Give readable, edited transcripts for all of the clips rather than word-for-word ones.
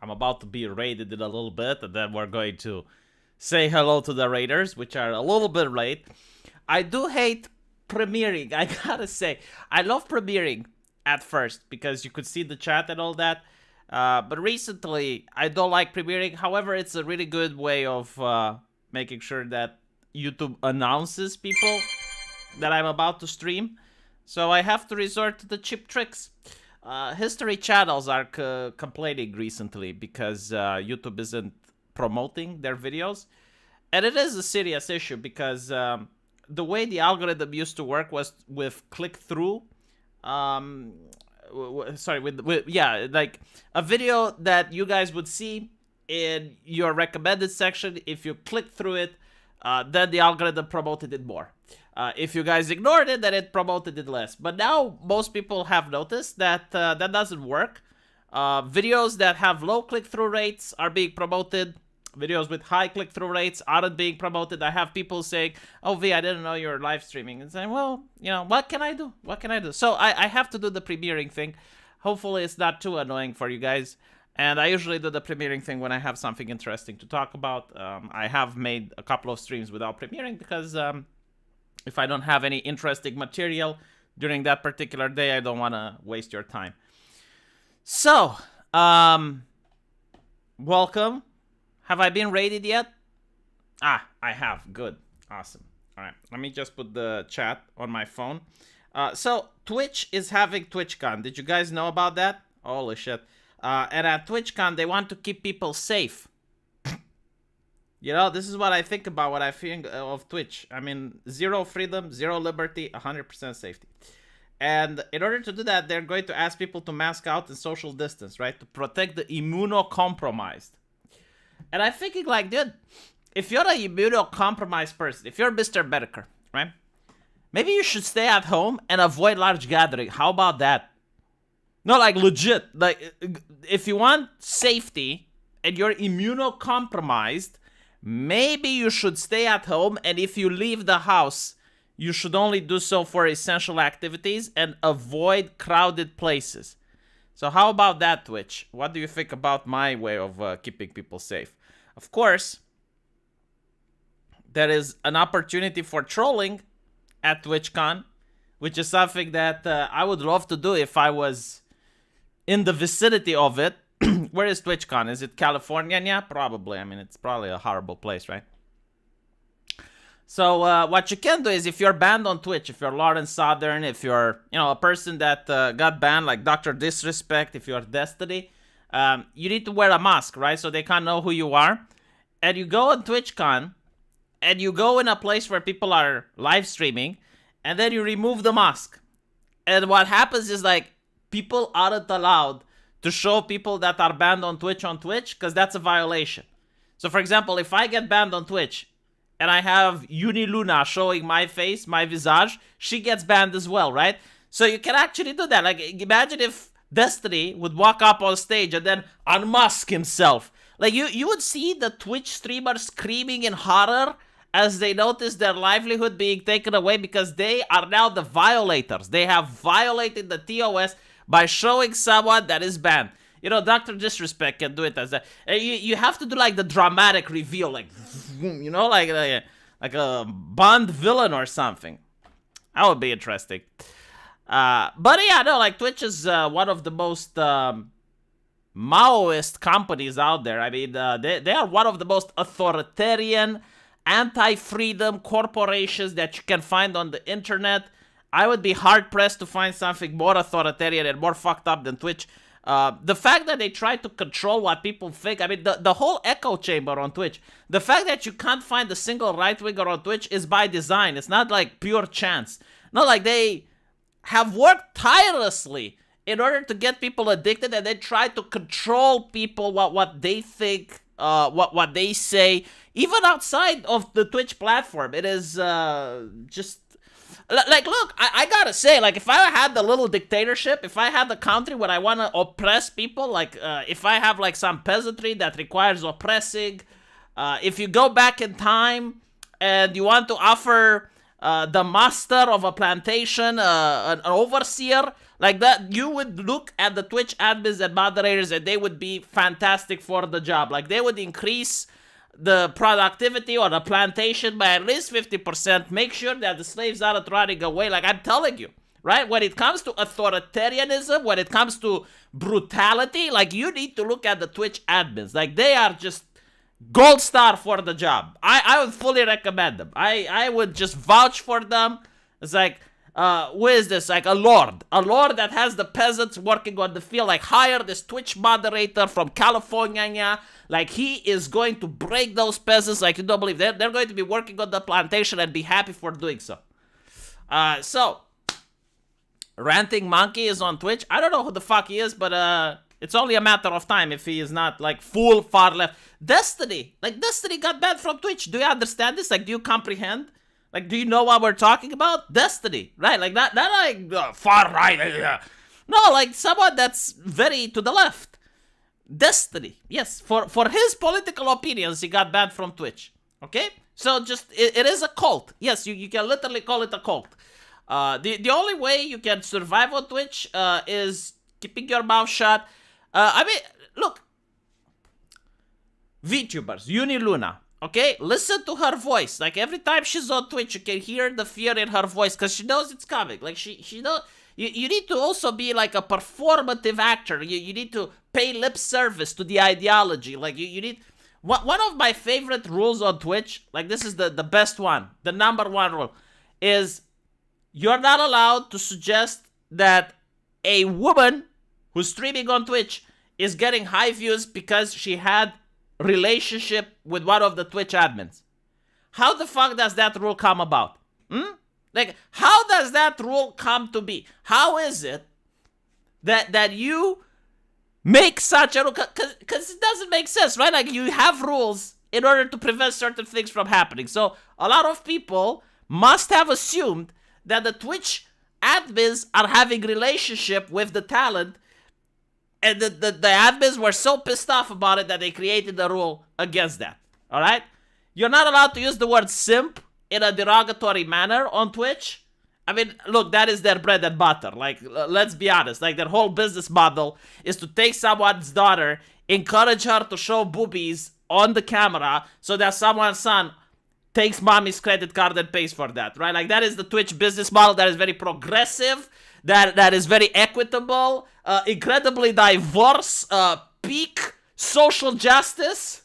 I'm about to be raided in a little bit, and then we're going to say hello to the raiders, which are a little bit late. I do hate premiering, I gotta say. I love premiering at first because you could see the chat and all that. But recently, I don't like premiering. However, it's a really good way of making sure that YouTube announces people that I'm about to stream. So I have to resort to the cheap tricks. History channels are complaining recently because YouTube isn't promoting their videos. And it is a serious issue because the way the algorithm used to work was with click-through. Like a video that you guys would see in your recommended section. If you click through it, then the algorithm promoted it more. If you guys ignored it, then it promoted it less. But now most people have noticed that that doesn't work. Videos that have low click-through rates are being promoted. Videos with high click-through rates aren't being promoted. I have people saying, "Oh, V, I didn't know you were live streaming." And saying, "Well, you know, what can I do? What can I do?" So I have to do the premiering thing. Hopefully it's not too annoying for you guys. And I usually do the premiering thing when I have something interesting to talk about. I have made a couple of streams without premiering because if I don't have any interesting material during that particular day, I don't want to waste your time. So, welcome. Have I been raided yet? Ah, I have. Good. Awesome. All right. Let me just put the chat on my phone. So, Twitch is having TwitchCon. Did you guys know about that? Holy shit. And at TwitchCon, they want to keep people safe. You know, this is what I think about what I think of Twitch. I mean, zero freedom, zero liberty, 100% safety. And in order to do that, they're going to ask people to mask out and social distance, right? To protect the immunocompromised. And I'm thinking like, dude, if you're an immunocompromised person, if you're Mr. Bedecker, right? Maybe you should stay at home and avoid large gathering. How about that? No, like legit. Like, if you want safety and you're immunocompromised, maybe you should stay at home. And if you leave the house, you should only do so for essential activities and avoid crowded places. So how about that, Twitch? What do you think about my way of keeping people safe? Of course, there is an opportunity for trolling at TwitchCon, which is something that I would love to do if I was in the vicinity of it. Where is TwitchCon? Is it California? Yeah, probably. I mean, it's probably a horrible place, right? So what you can do is, if you're banned on Twitch, if you're Lawrence Southern, if you're, you know, a person that got banned, like Dr. Disrespect, if you're Destiny, you need to wear a mask, right? So they can't know who you are. And you go on TwitchCon, and you go in a place where people are live streaming, and then you remove the mask. And what happens is, like, people aren't allowed to show people that are banned on Twitch, because that's a violation. So, for example, if I get banned on Twitch, and I have Uniluna showing my face, my visage, she gets banned as well, right? So you can actually do that. Like, imagine if Destiny would walk up on stage and then unmask himself. Like, you would see the Twitch streamers screaming in horror as they notice their livelihood being taken away because they are now the violators. They have violated the TOS by showing someone that is banned. You know, Dr. Disrespect can do it as that. You have to do, like, the dramatic reveal, like, you know, like a Bond villain or something. That would be interesting. But yeah, no, like, Twitch is one of the most Maoist companies out there. I mean, they are one of the most authoritarian, anti-freedom corporations that you can find on the internet. I would be hard-pressed to find something more authoritarian and more fucked up than Twitch. The fact that they try to control what people think, I mean, the whole echo chamber on Twitch, the fact that you can't find a single right-winger on Twitch is by design. It's not like pure chance. Not like they have worked tirelessly in order to get people addicted, and they try to control people, what they think, what they say, even outside of the Twitch platform. It is just... Like, look, I gotta say, like, if I had the little dictatorship, if I had the country where I want to oppress people, like, if I have, like, some peasantry that requires oppressing, if you go back in time and you want to offer the master of a plantation, an overseer, like that, you would look at the Twitch admins and moderators and they would be fantastic for the job. Like, they would increase the productivity on a plantation by at least 50%. Make sure that the slaves aren't running away. Like, I'm telling you, right? When it comes to authoritarianism, when it comes to brutality, like, you need to look at the Twitch admins. Like, they are just gold star for the job. I would fully recommend them. I would just vouch for them. It's like, who is this? Like a lord that has the peasants working on the field. Like, hire this Twitch moderator from California. Like, he is going to break those peasants. Like, you don't believe they're going to be working on the plantation and be happy for doing so. So Ranting Monkey is on Twitch. I don't know who the fuck he is, but it's only a matter of time if he is not like full far left. Destiny got banned from Twitch. Do you understand this? Like, do you comprehend? Like, do you know what we're talking about? Destiny, right? Like, not like far right. No, like someone that's very to the left. Destiny, yes, for his political opinions, he got banned from Twitch. Okay, so just it is a cult. Yes, you can literally call it a cult. The only way you can survive on Twitch is keeping your mouth shut. I mean, look, VTubers, Uniluna, okay? Listen to her voice. Like, every time she's on Twitch, you can hear the fear in her voice because she knows it's coming. Like, she knows. You need to also be like a performative actor. You need to pay lip service to the ideology. Like, you need... One of my favorite rules on Twitch, like, this is the best one, the number one rule, is you're not allowed to suggest that a woman who's streaming on Twitch is getting high views because she had relationship with one of the Twitch admins. How the fuck does that rule come about? Like, how does that rule come to be? How is it that you make such a rule? Because it doesn't make sense, right? Like, you have rules in order to prevent certain things from happening. So a lot of people must have assumed that the Twitch admins are having relationship with the talent, and the admins were so pissed off about it that they created a rule against that. All right? You're not allowed to use the word simp in a derogatory manner on Twitch. I mean, look, that is their bread and butter. Like, let's be honest. Like, their whole business model is to take someone's daughter, encourage her to show boobies on the camera so that someone's son takes mommy's credit card and pays for that, right? Like, that is the Twitch business model. That is very progressive. That is very equitable, incredibly diverse, peak social justice.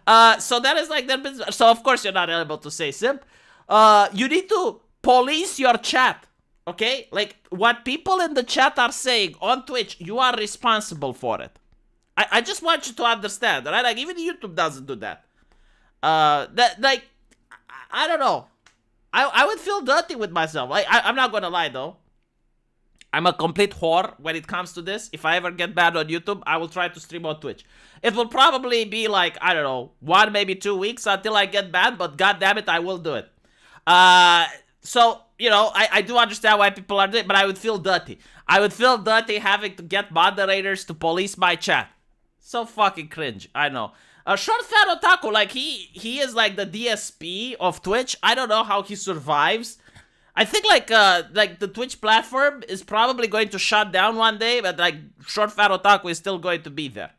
So that is like their business. So of course you're not able to say simp. You need to police your chat, okay? Like, what people in the chat are saying on Twitch, you are responsible for it. I just want you to understand, right? Like, even YouTube doesn't do that. Like, I don't know. I would feel dirty with myself. I'm not gonna lie though. I'm a complete whore when it comes to this. If I ever get banned on YouTube, I will try to stream on Twitch. It will probably be like, I don't know, 1, maybe 2 weeks until I get banned, but god damn it, I will do it. So, you know, I do understand why people are doing it, but I would feel dirty. I would feel dirty having to get moderators to police my chat. So fucking cringe, I know. Short Fat Otaku, like, he is like the DSP of Twitch. I don't know how he survives. I think like the Twitch platform is probably going to shut down one day, but like Short Fat Otaku is still going to be there.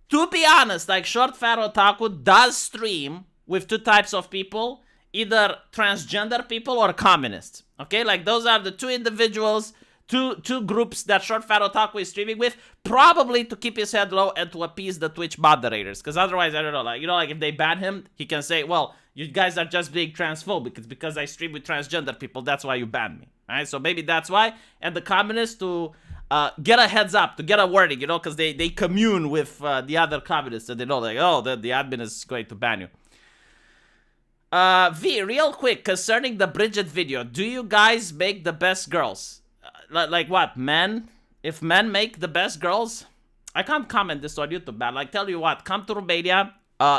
To be honest, like, Short Fat Otaku does stream with 2 types of people, either transgender people or communists. Okay, like, those are the 2 individuals, two groups that Short Fat Otaku is streaming with, probably to keep his head low and to appease the Twitch moderators. Because otherwise, I don't know, like, you know, like, if they ban him, he can say, well, you guys are just being transphobic. It's because I stream with transgender people, that's why you banned me. Alright, so maybe that's why. And the communists to get a heads up, to get a warning, you know, because they commune with the other communists, and they know, like, oh, the admin is going to ban you. V, real quick, concerning the Bridget video, do you guys make the best girls? Like what, men? If men make the best girls? I can't comment this on YouTube, man. Like, tell you what, come to Romania,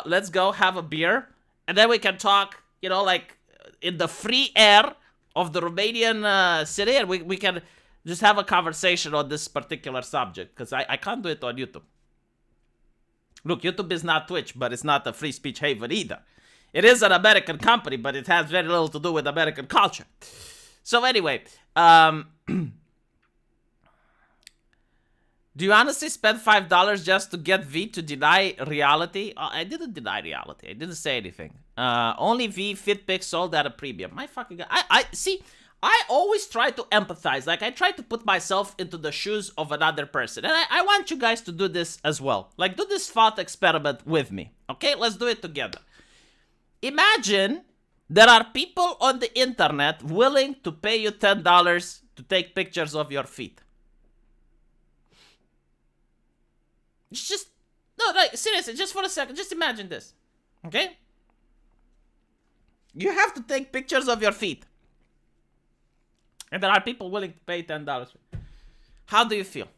let's go have a beer, and then we can talk, you know, like, in the free air of the Romanian city, and we can just have a conversation on this particular subject, because I can't do it on YouTube. Look, YouTube is not Twitch, but it's not a free speech haven either. It is an American company, but it has very little to do with American culture. So anyway, do you honestly spend $5 just to get V to deny reality? I didn't deny reality. I didn't say anything. Only V FitPics sold at a premium. My fucking God. I see. I always try to empathize. Like, I try to put myself into the shoes of another person. And I want you guys to do this as well. Like, do this thought experiment with me. Okay? Let's do it together. Imagine there are people on the internet willing to pay you $10 to take pictures of your feet. It's just, no, like, seriously, just for a second, just imagine this, okay? You have to take pictures of your feet. And there are people willing to pay $10. How do you feel?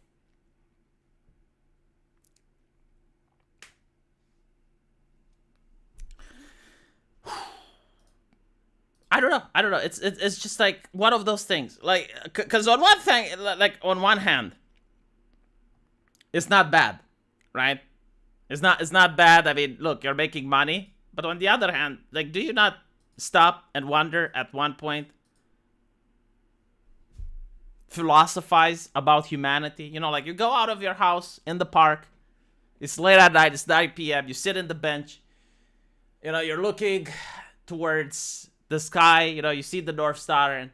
I don't know. It's just like one of those things. Like, because on one thing, like on one hand, it's not bad. Right? It's not bad. I mean, look, you're making money. But on the other hand, like, do you not stop and wonder at one point, philosophize about humanity? You know, like, you go out of your house in the park. It's late at night. It's 9 p.m. You sit in the bench. You know, you're looking towards the sky. You know, you see the North Star. And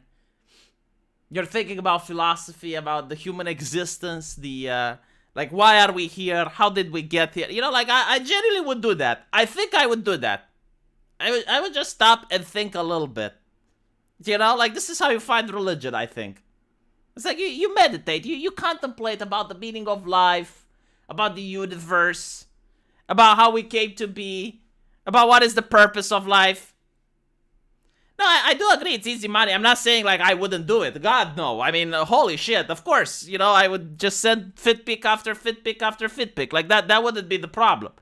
you're thinking about philosophy, about the human existence, the... like, why are we here? How did we get here? You know, like, I genuinely would do that. I think I would do that. I would just stop and think a little bit. You know, like, this is how you find religion, I think. It's like, you meditate. You contemplate about the meaning of life, about the universe, about how we came to be, about what is the purpose of life. No, I do agree it's easy money. I'm not saying, like, I wouldn't do it. God, no. I mean, holy shit. Of course, you know, I would just send FitPic after FitPic after FitPic. Like, that wouldn't be the problem.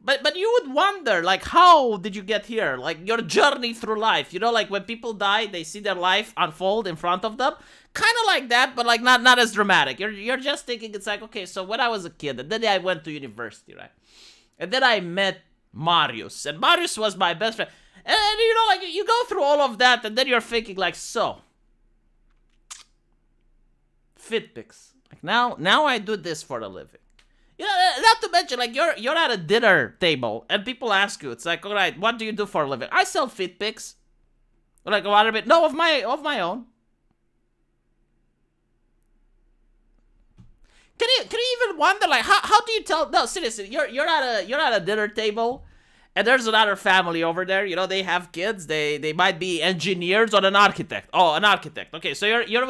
But you would wonder, like, how did you get here? Like, your journey through life. You know, like, when people die, they see their life unfold in front of them. Kind of like that, but, like, not as dramatic. You're just thinking, it's like, okay, so when I was a kid, and then I went to university, right? And then I met Marius. And Marius was my best friend. And, you know, like, you go through all of that, and then you're thinking, like, so, FitPics. Like, now I do this for a living. You know, not to mention, like, you're at a dinner table, and people ask you, it's like, all right, what do you do for a living? I sell FitPics. Like, a lot of it, no, of my own. Can you even wonder, like, how do you tell? No, seriously, you're at a dinner table. And there's another family over there, you know, they have kids, they might be engineers or an architect. Oh, an architect. Okay, so you're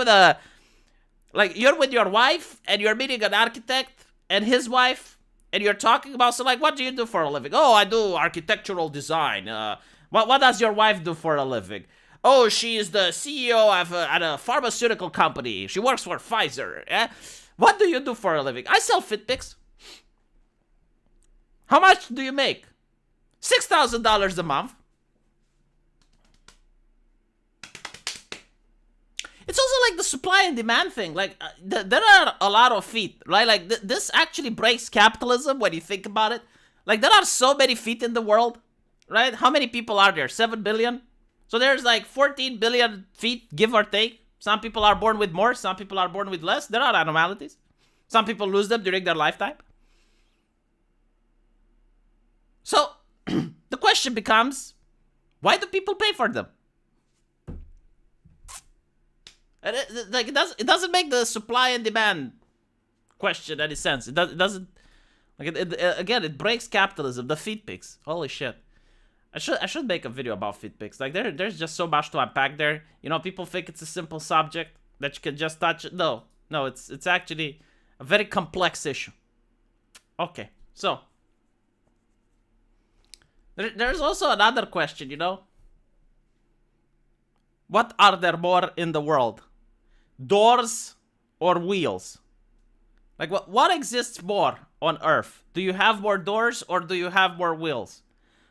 with your wife, and you're meeting an architect and his wife, and you're talking about, so, like, what do you do for a living? Oh, I do architectural design. What does your wife do for a living? Oh, she is the CEO at a pharmaceutical company. She works for Pfizer. What do you do for a living? I sell FitPics. How much do you make? $6,000 a month. It's also like the supply and demand thing. Like, there are a lot of feet, right? Like, this actually breaks capitalism when you think about it. Like, there are so many feet in the world, right? How many people are there? 7 billion? So there's like 14 billion feet, give or take. Some people are born with more, some people are born with less. There are anomalies. Some people lose them during their lifetime. So, the question becomes, why do people pay for them? Like, it doesn't make the supply and demand question any sense. It doesn't. Like, again, it breaks capitalism. The FitPics, holy shit. I should make a video about FitPics. Like, there's just so much to unpack there. You know, people think it's a simple subject that you can just touch it. No, it's actually a very complex issue. Okay, so. There's also another question, you know. What are there more in the world? Doors or wheels? Like, what exists more on Earth? Do you have more doors or do you have more wheels?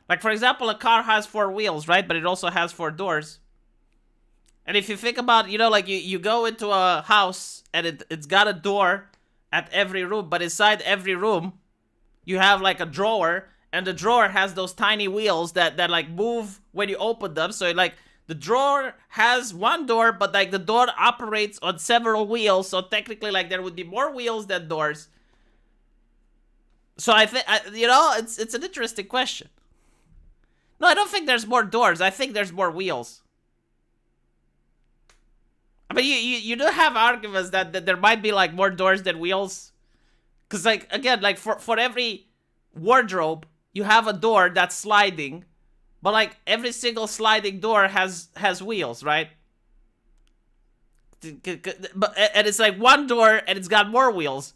Like, for example, a car has 4 wheels, right? But it also has 4 doors. And if you think about, you know, like, you go into a house and it's got a door at every room. But inside every room, you have, like, a drawer. and the drawer has those tiny wheels that like move when you open them. So like the drawer has one door, but like the door operates on several wheels. So technically, like there would be more wheels than doors. So I think, you know, it's an interesting question. No, I don't think there's more doors. I think there's more wheels. But you do have arguments that there might be like more doors than wheels. Because like, again, like for every wardrobe, you have a door that's sliding. But like every single sliding door has wheels, right? But and it's like one door and it's got more wheels.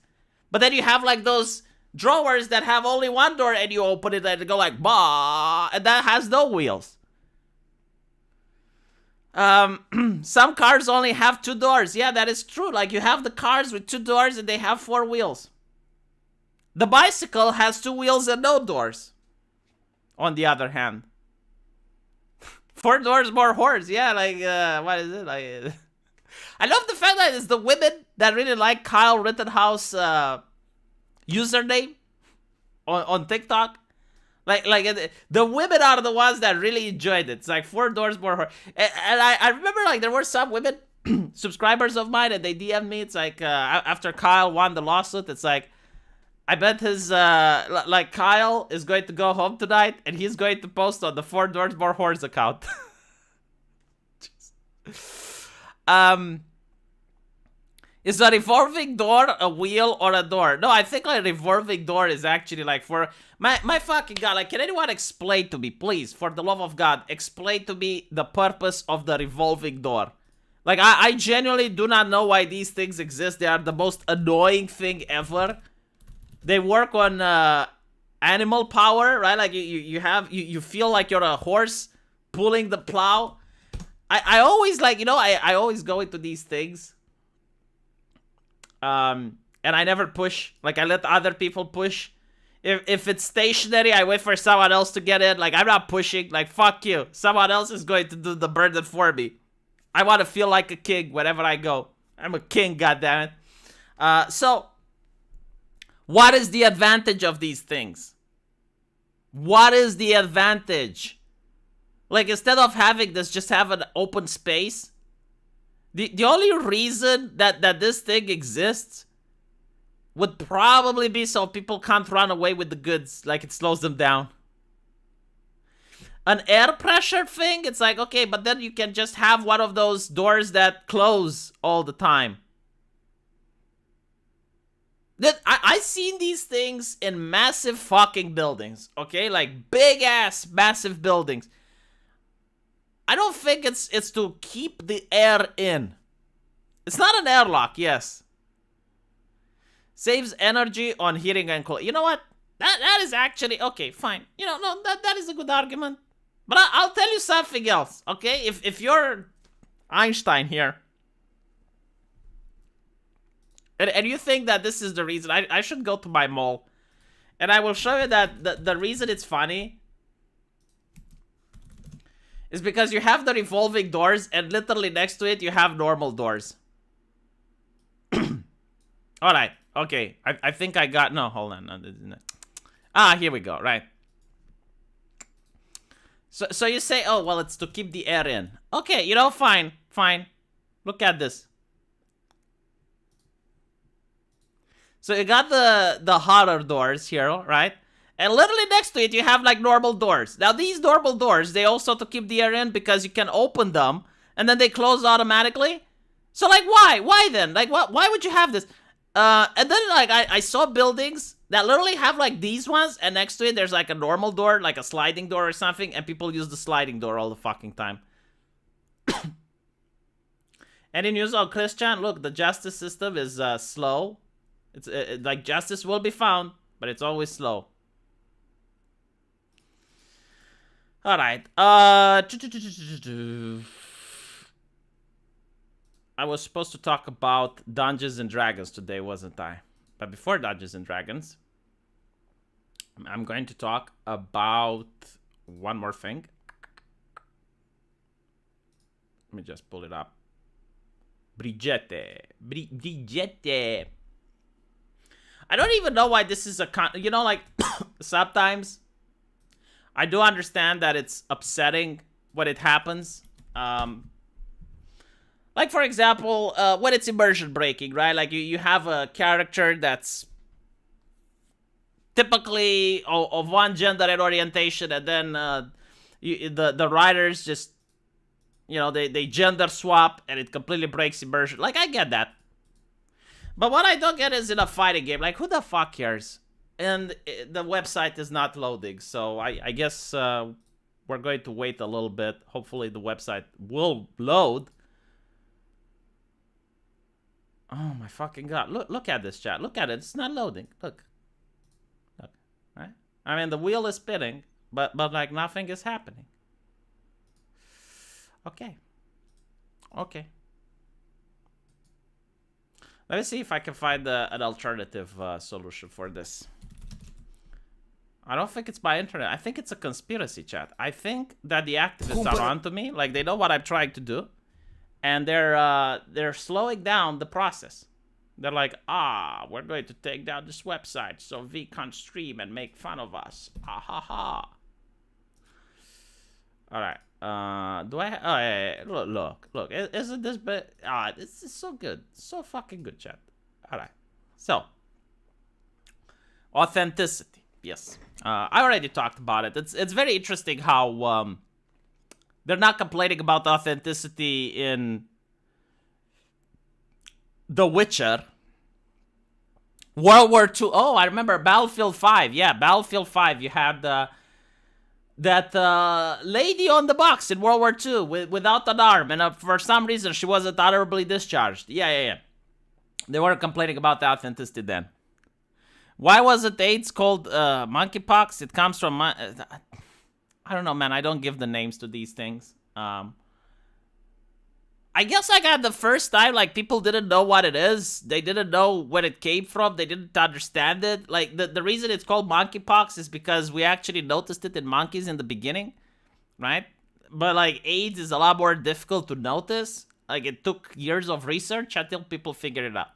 But then you have like those drawers that have only one door and you open it and it go like bah, and that has no wheels. Some cars only have 2 doors. Yeah, that is true. Like you have the cars with 2 doors and they have 4 wheels. The bicycle has 2 wheels and no doors. On the other hand, 4 doors, more horse. Yeah, like what is it? Like I love the fact that it's the women that really like Kyle Rittenhouse username on TikTok. Like the women are the ones that really enjoyed it. It's like 4 doors more horse. And I remember like there were some women subscribers of mine and they DM'd me. It's like after Kyle won the lawsuit, it's like, I bet his, like, Kyle is going to go home tonight and he's going to post on the 4 Doors More Whores account. Is a revolving door a wheel or a door? No, I think like a revolving door is actually like for... My fucking God, like, can anyone explain to me, please, for the love of God, explain to me the purpose of the revolving door? Like, I genuinely do not know why these things exist. They are the most annoying thing ever. They work on animal power, right? Like you feel like you're a horse pulling the plow. I always like, you know, I always go into these things. And I never push. Like I let other people push. If it's stationary, I wait for someone else to get in. Like I'm not pushing. Like fuck you. Someone else is going to do the burden for me. I want to feel like a king wherever I go. I'm a king, goddammit. So what is the advantage of these things? What is the advantage? Like, instead of having this, just have an open space. The only reason that this thing exists would probably be so people can't run away with the goods. Like, it slows them down. An air pressure thing, it's like, okay, but then you can just have one of those doors that close all the time. I seen these things in massive fucking buildings, okay? Like big ass massive buildings. I don't think it's to keep the air in. It's not an airlock, yes. Saves energy on heating and cooling. You know what? That is actually okay, fine. You know, no, that is a good argument. But I'll tell you something else, okay? If you're Einstein here, and you think that this is the reason, I should go to my mall. And I will show you that the reason it's funny is because you have the revolving doors and literally next to it you have normal doors. Alright, okay. I think I got... No, hold on. No, here we go, right. So you say, oh, well, it's to keep the air in. Okay, you know, fine. Look at this. So you got the hotter doors here, right? And literally next to it, you have like normal doors. Now these normal doors, they also to keep the air in because you can open them and then they close automatically. So like why? Why then? Like why would you have this? And then like I saw buildings that literally have like these ones and next to it there's like a normal door, like a sliding door or something, and people use the sliding door all the fucking time. Any news on Christian? Look, the justice system is slow. It's like justice will be found, but it's always slow. All right. I was supposed to talk about Dungeons and Dragons today, wasn't I? But before Dungeons and Dragons, I'm going to talk about one more thing. Let me just pull it up. Brigitte. I don't even know why this is a you know, like sometimes I do understand that it's upsetting when it happens. Like, for example, when it's immersion breaking, right? Like, you have a character that's typically of one gender and orientation, and then the writers just, they gender swap, and it completely breaks immersion. Like, I get that. But what I don't get is in a fighting game, like, who the fuck cares? And the website is not loading, so I guess we're going to wait a little bit. Hopefully the website will load. Oh my fucking god. Look at this, chat. Look at it. It's not loading. Look. Right? I mean, the wheel is spinning, but like nothing is happening. Okay. Let me see if I can find an alternative solution for this. I don't think it's by internet. I think it's a conspiracy, chat. I think that the activists are onto me. Like, they know what I'm trying to do. And they're slowing down the process. They're like, we're going to take down this website so we can't stream and make fun of us. Ah ha ha. All right. Do I? Oh, yeah. Look. Isn't this? This is so good, so fucking good, chat. All right. So, authenticity. Yes. I already talked about it. It's very interesting how they're not complaining about the authenticity in The Witcher. World War II. Oh, I remember Battlefield 5. Yeah, Battlefield 5. You had that lady on the box in World War II without an arm, and for some reason she wasn't honorably discharged. Yeah. They weren't complaining about the authenticity then. Why wasn't AIDS called monkeypox? It comes from... I don't know, man. I don't give the names to these things. I guess I got the first time, like, people didn't know what it is. They didn't know where it came from. They didn't understand it. Like, the reason it's called monkeypox is because we actually noticed it in monkeys in the beginning, right? But, like, AIDS is a lot more difficult to notice. Like, it took years of research until people figured it out.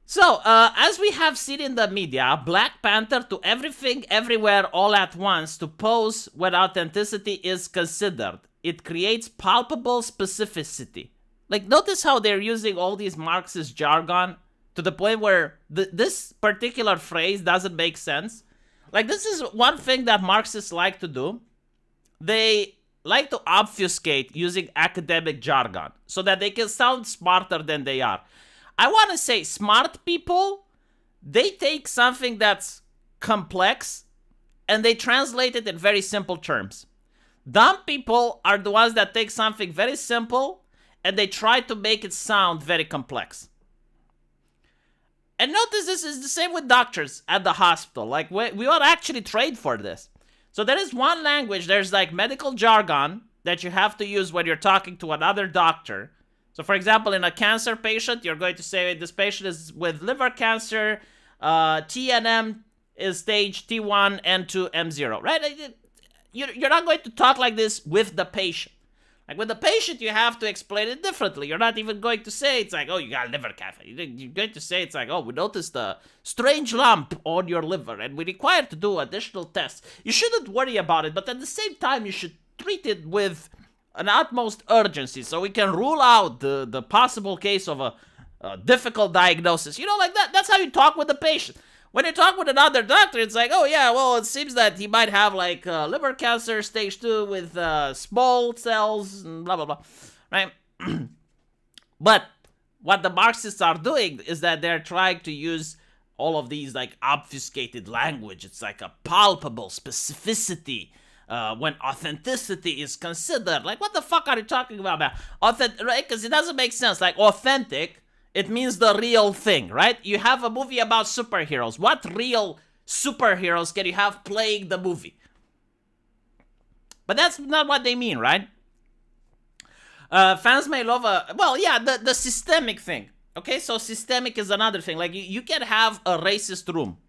So, as we have seen in the media, Black Panther to everything, everywhere, all at once to pose when authenticity is considered. It creates palpable specificity. Like, notice how they're using all these Marxist jargon to the point where this particular phrase doesn't make sense. Like, this is one thing that Marxists like to do. They like to obfuscate using academic jargon so that they can sound smarter than they are. I want to say smart people, they take something that's complex and they translate it in very simple terms. Dumb people are the ones that take something very simple and they try to make it sound very complex. And notice this is the same with doctors at the hospital. Like, we are actually trained for this. So there is one language, there's like medical jargon that you have to use when you're talking to another doctor. So, for example, in a cancer patient, you're going to say this patient is with liver cancer, TNM is stage T1, N2, M0, right? You're not going to talk like this with the patient. Like, with the patient, you have to explain it differently. You're not even going to say it's like, oh, you got liver cancer. You're going to say it's like, oh, we noticed a strange lump on your liver, and we require to do additional tests. You shouldn't worry about it, but at the same time, you should treat it with an utmost urgency so we can rule out the possible case of a difficult diagnosis. You know, like that. That's how you talk with the patient. When you talk with another doctor, it's like, oh yeah, well, it seems that he might have like liver cancer stage 2 with small cells and blah, blah, blah, right? But what the Marxists are doing is that they're trying to use all of these like obfuscated language. It's like a palpable specificity. When authenticity is considered. Like, what the fuck are you talking about, man? Right? Because it doesn't make sense. Like, authentic, it means the real thing, right? You have a movie about superheroes. What real superheroes can you have playing the movie? But that's not what they mean, right? Fans may love the systemic thing. Okay, so systemic is another thing. Like, you can have a racist room.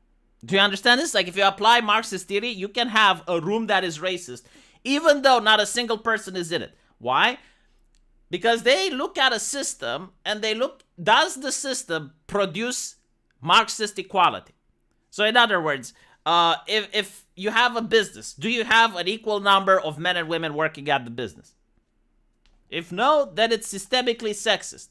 Do you understand this? Like, if you apply Marxist theory, you can have a room that is racist, even though not a single person is in it. Why? Because they look at a system and they look, does the system produce Marxist equality? So in other words, if you have a business, do you have an equal number of men and women working at the business? If no, then it's systemically sexist.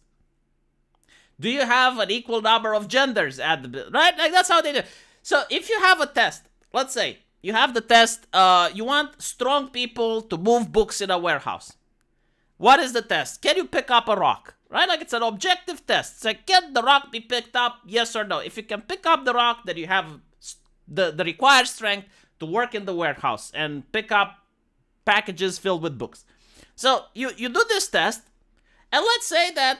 Do you have an equal number of genders at the business? Right? Like, that's how they do it. So if you have a test, let's say you have the test, you want strong people to move books in a warehouse. What is the test? Can you pick up a rock? Right? Like, it's an objective test. It's like, can the rock be picked up? Yes or no? If you can pick up the rock, then you have the required strength to work in the warehouse and pick up packages filled with books. So you do this test, and let's say that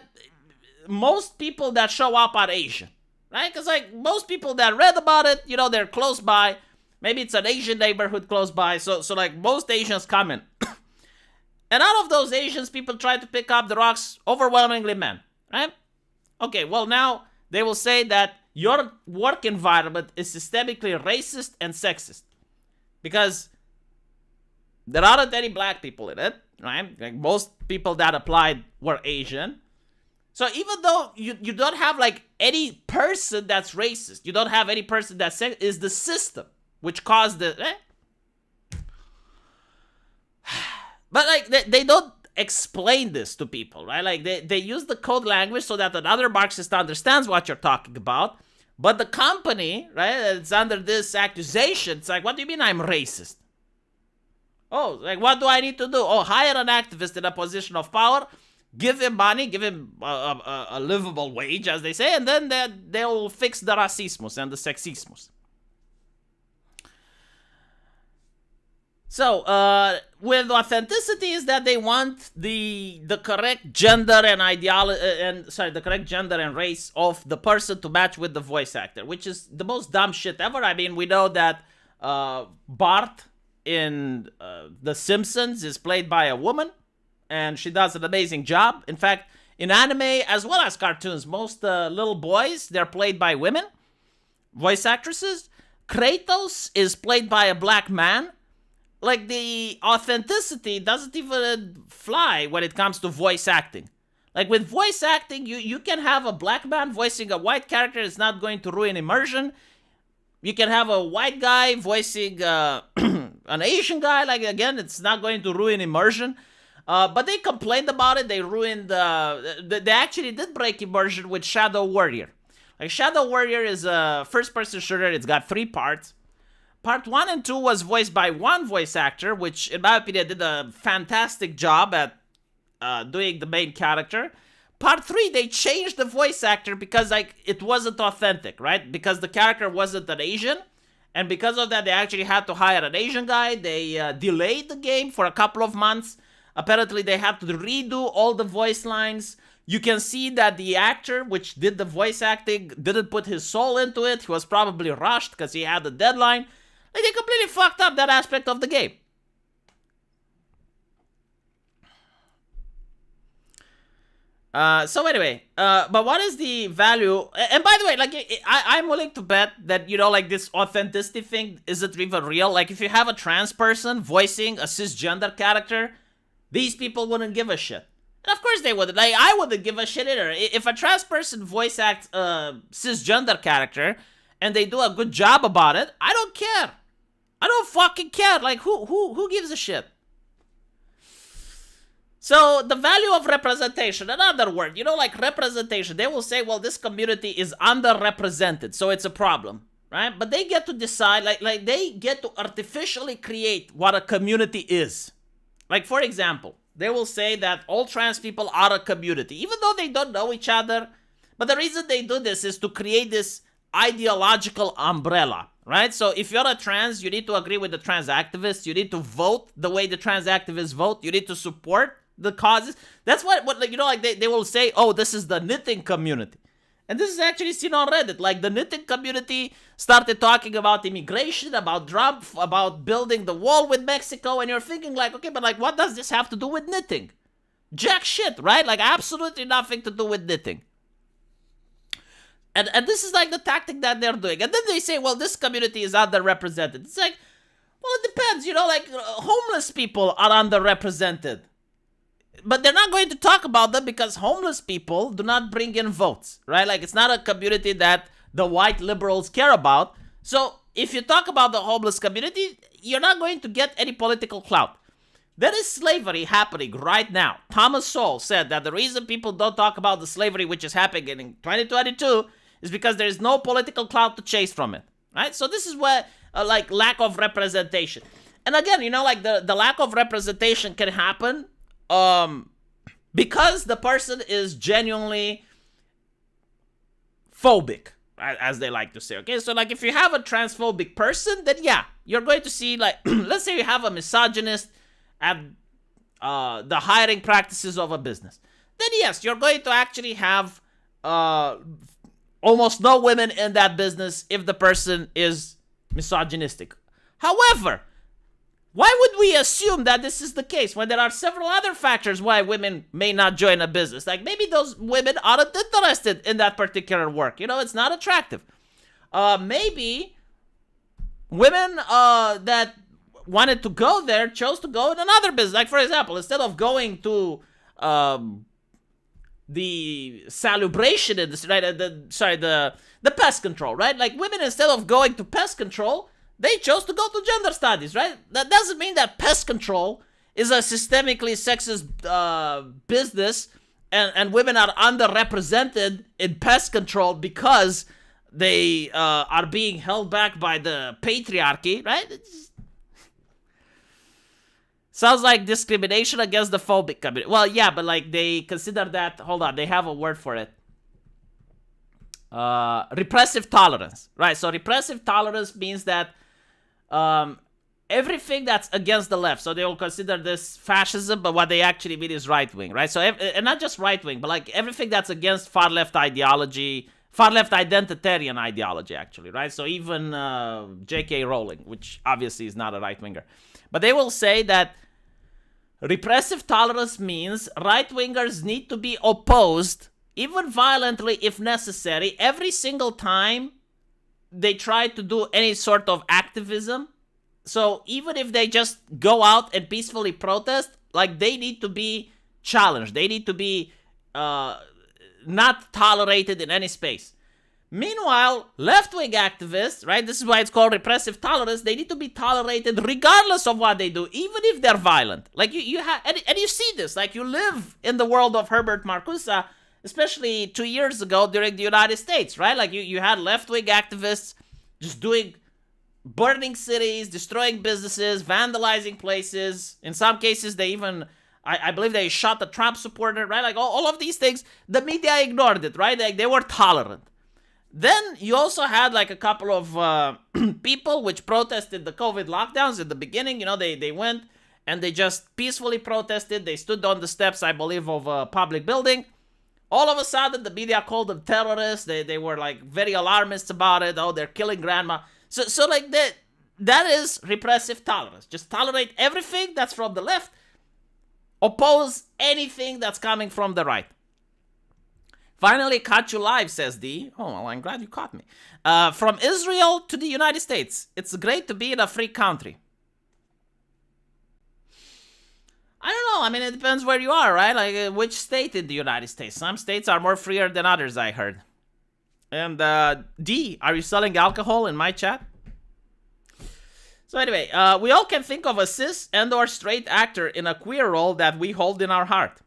most people that show up are Asian, right? Because like most people that read about it, they're close by. Maybe it's an Asian neighborhood close by. So like most Asians come in. And out of those Asians, people try to pick up the rocks, overwhelmingly men, right? Okay, well now they will say that your work environment is systemically racist and sexist. Because there aren't any black people in it, right? Like most people that applied were Asian. So even though you don't have like any person that's racist, you don't have any person that's sexist, is the system which caused the... But like they don't explain this to people, right? Like they use the code language so that another Marxist understands what you're talking about. But the company, right, it's under this accusation. It's like, what do you mean I'm racist? Oh, like, what do I need to do? Oh, hire an activist in a position of power, give him money, give him a livable wage, as they say, and then they'll fix the racismus and the sexismus. So, with authenticity is that they want the correct gender and the correct gender and race of the person to match with the voice actor, which is the most dumb shit ever. I mean, we know that Bart in The Simpsons is played by a woman, and she does an amazing job. In fact, in anime as well as cartoons, most little boys, they're played by women, voice actresses. Kratos is played by a black man. Like, the authenticity doesn't even fly when it comes to voice acting. Like, with voice acting, you can have a black man voicing a white character. It's not going to ruin immersion. You can have a white guy voicing an Asian guy. Like, again, it's not going to ruin immersion. But they complained about it. They ruined... they actually did break immersion with Shadow Warrior. Like, Shadow Warrior is a first-person shooter. It's got 3 parts. Part 1 and 2 was voiced by one voice actor, which, in my opinion, did a fantastic job at doing the main character. Part 3, they changed the voice actor because, like, it wasn't authentic, right? Because the character wasn't an Asian, and because of that, they actually had to hire an Asian guy. They delayed the game for a couple of months. Apparently, they had to redo all the voice lines. You can see that the actor, which did the voice acting, didn't put his soul into it. He was probably rushed because he had a deadline. Like, they completely fucked up that aspect of the game. So anyway, but what is the value? And by the way, like, I'm willing to bet that, like, this authenticity thing isn't even real. Like, if you have a trans person voicing a cisgender character, these people wouldn't give a shit. And of course they wouldn't. Like, I wouldn't give a shit either. If a trans person voice acts a cisgender character and they do a good job about it, I don't care. I don't fucking care. Like, who gives a shit? So, the value of representation, another word, like representation, they will say, well, this community is underrepresented, so it's a problem, right? But they get to decide, like they get to artificially create what a community is. Like, for example, they will say that all trans people are a community, even though they don't know each other. But the reason they do this is to create this ideological umbrella, right? So if you're a trans, you need to agree with the trans activists. You need to vote the way the trans activists vote. You need to support the causes. That's what like, they will say, oh, this is the knitting community. And this is actually seen on Reddit. Like, the knitting community started talking about immigration, about Trump, about building the wall with Mexico. And you're thinking, like, okay, but like, what does this have to do with knitting? Jack shit, right? Like, absolutely nothing to do with knitting. And this is like the tactic that they're doing. And then they say, well, this community is underrepresented. It's like, well, it depends. Like, homeless people are underrepresented. But they're not going to talk about them because homeless people do not bring in votes, right? Like, it's not a community that the white liberals care about. So if you talk about the homeless community, you're not going to get any political clout. There is slavery happening right now. Thomas Sowell said that the reason people don't talk about the slavery which is happening in 2022 is because there is no political clout to chase from it, right? So this is where, like, lack of representation. And again, you know, like, the lack of representation can happen because the person is genuinely phobic, as they like to say, okay? So, like, if you have a transphobic person, then yeah, you're going to see, like, let's say you have a misogynist at the hiring practices of a business, then yes, you're going to actually have almost no women in that business if the person is misogynistic. However, why would we assume that this is the case when there are several other factors why women may not join a business? Like, maybe those women aren't interested in that particular work. You know, it's not attractive. Maybe women that wanted to go there chose to go in another business. Like, for example, instead of going to the salubration industry, right? The pest control, right? Like, women, instead of going to pest control, they chose to go to gender studies, right? That doesn't mean that pest control is a systemically sexist business and women are underrepresented in pest control because they are being held back by the patriarchy, right? Sounds like discrimination against the phobic community. Well, yeah, but like they consider that, hold on, they have a word for it. Repressive tolerance, right? So repressive tolerance means that everything that's against the left, so they will consider this fascism, but what they actually mean is right-wing, right? So, and not just right-wing, but like everything that's against far-left ideology, far-left identitarian ideology, actually, right? So even J.K. Rowling, which obviously is not a right-winger. But they will say that repressive tolerance means right-wingers need to be opposed, even violently if necessary, every single time they try to do any sort of activism. So even if they just go out and peacefully protest, like, they need to be challenged. They need to be not tolerated in any space. Meanwhile, left-wing activists, right, this is why it's called repressive tolerance, they need to be tolerated regardless of what they do, even if they're violent. Like, you have, and you see this, like, you live in the world of Herbert Marcuse, especially 2 years ago during the United States, right? Like, you had left-wing activists just burning cities, destroying businesses, vandalizing places. In some cases, they even, I believe they shot the Trump supporter, right? Like, all of these things, the media ignored it, right? Like, they were tolerant. Then you also had like a couple of people which protested the COVID lockdowns at the beginning. You know, they went and they just peacefully protested. They stood on the steps, I believe, of a public building. All of a sudden, the media called them terrorists. They were like very alarmist about it. Oh, they're killing grandma. So like that is repressive tolerance. Just tolerate everything that's from the left. Oppose anything that's coming from the right. Finally, caught you live, says D. Oh, well, I'm glad you caught me. From Israel to the United States. It's great to be in a free country. I don't know. I mean, it depends where you are, right? Like, which state in the United States. Some states are more freer than others, I heard. And, D, are you selling alcohol in my chat? So anyway, we all can think of a cis and or straight actor in a queer role that we hold in our heart.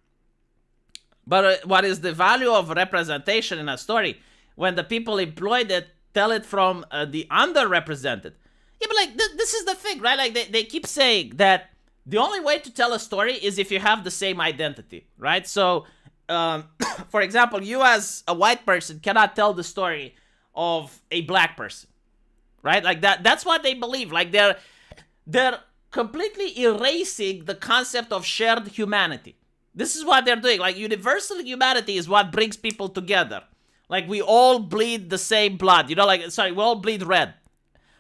But what is the value of representation in a story when the people employed it tell it from the underrepresented? Yeah, but like, this is the thing, right? Like, they keep saying that the only way to tell a story is if you have the same identity, right? So, for example, you as a white person cannot tell the story of a black person, right? Like, that's what they believe. Like, they're completely erasing the concept of shared humanity. This is what they're doing. Like, universal humanity is what brings people together. Like, we all bleed the same blood. You know, like, sorry, we all bleed red.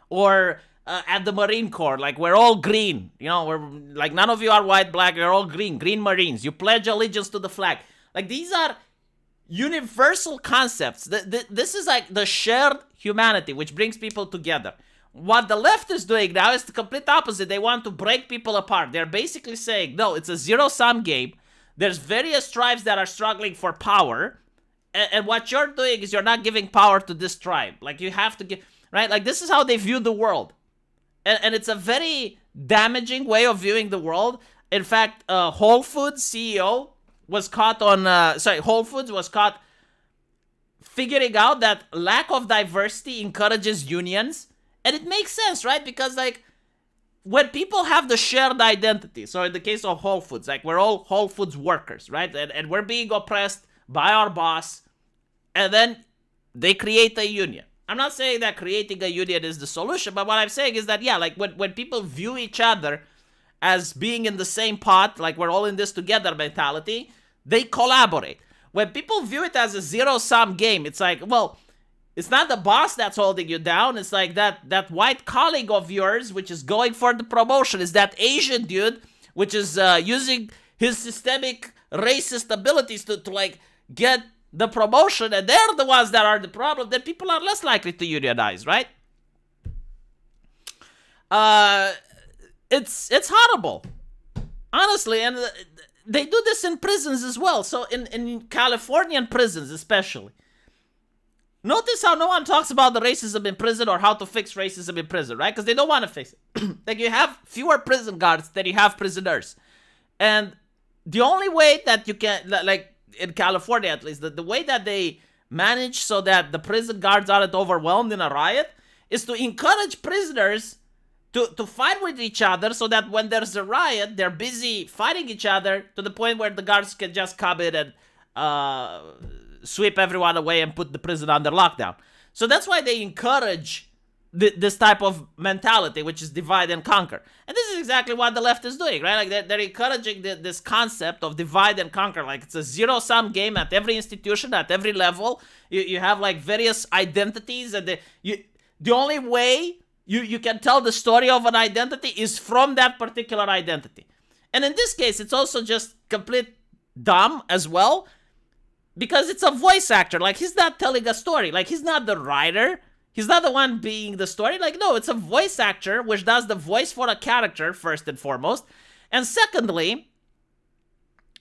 Or at the Marine Corps, like, we're all green. You know, we're like, none of you are white, black. You're all green. Green Marines. You pledge allegiance to the flag. Like, these are universal concepts. This is like the shared humanity, which brings people together. What the left is doing now is the complete opposite. They want to break people apart. They're basically saying, no, it's a zero-sum game. There's various tribes that are struggling for power, and what you're doing is you're not giving power to this tribe. Like, you have to give. right? Like, this is how they view the world. And it's a very damaging way of viewing the world. In fact, Whole Foods CEO was caught on, Whole Foods was caught figuring out that lack of diversity encourages unions. And it makes sense, right? Because, like, when people have the shared identity, so in the case of Whole Foods, like, we're all Whole Foods workers, right? And we're being oppressed by our boss, and then they create a union. I'm not saying that creating a union is the solution, but what I'm saying is that, yeah, like, when people view each other as being in the same pot, like, we're all in this together mentality, they collaborate. When people view it as a zero-sum game, it's like, well, it's not the boss that's holding you down. It's like that white colleague of yours, which is going for the promotion, is that Asian dude, which is using his systemic racist abilities to like, get the promotion, and they're the ones that are the problem, then people are less likely to unionize, right? It's horrible, honestly, and they do this in prisons as well. So in Californian prisons especially, notice how no one talks about the racism in prison or how to fix racism in prison, right? Because they don't want to fix it. Like, you have fewer prison guards than you have prisoners, and the only way that you can, like, in California at least, the way that they manage so that the prison guards aren't overwhelmed in a riot is to encourage prisoners to fight with each other, so that when there's a riot, they're busy fighting each other to the point where the guards can just come in and sweep everyone away and put the prison under lockdown. So that's why they encourage this type of mentality, which is divide and conquer. And this is exactly what the left is doing, right? Like, they're encouraging this concept of divide and conquer. Like, it's a zero-sum game at every institution, at every level. You have, like, various identities, and the only way you can tell the story of an identity is from that particular identity. And in this case, it's also just complete dumb as well, because it's a voice actor. Like, he's not telling a story. Like, he's not the writer. He's not the one being the story. Like, no, it's a voice actor which does the voice for a character, first and foremost. And secondly,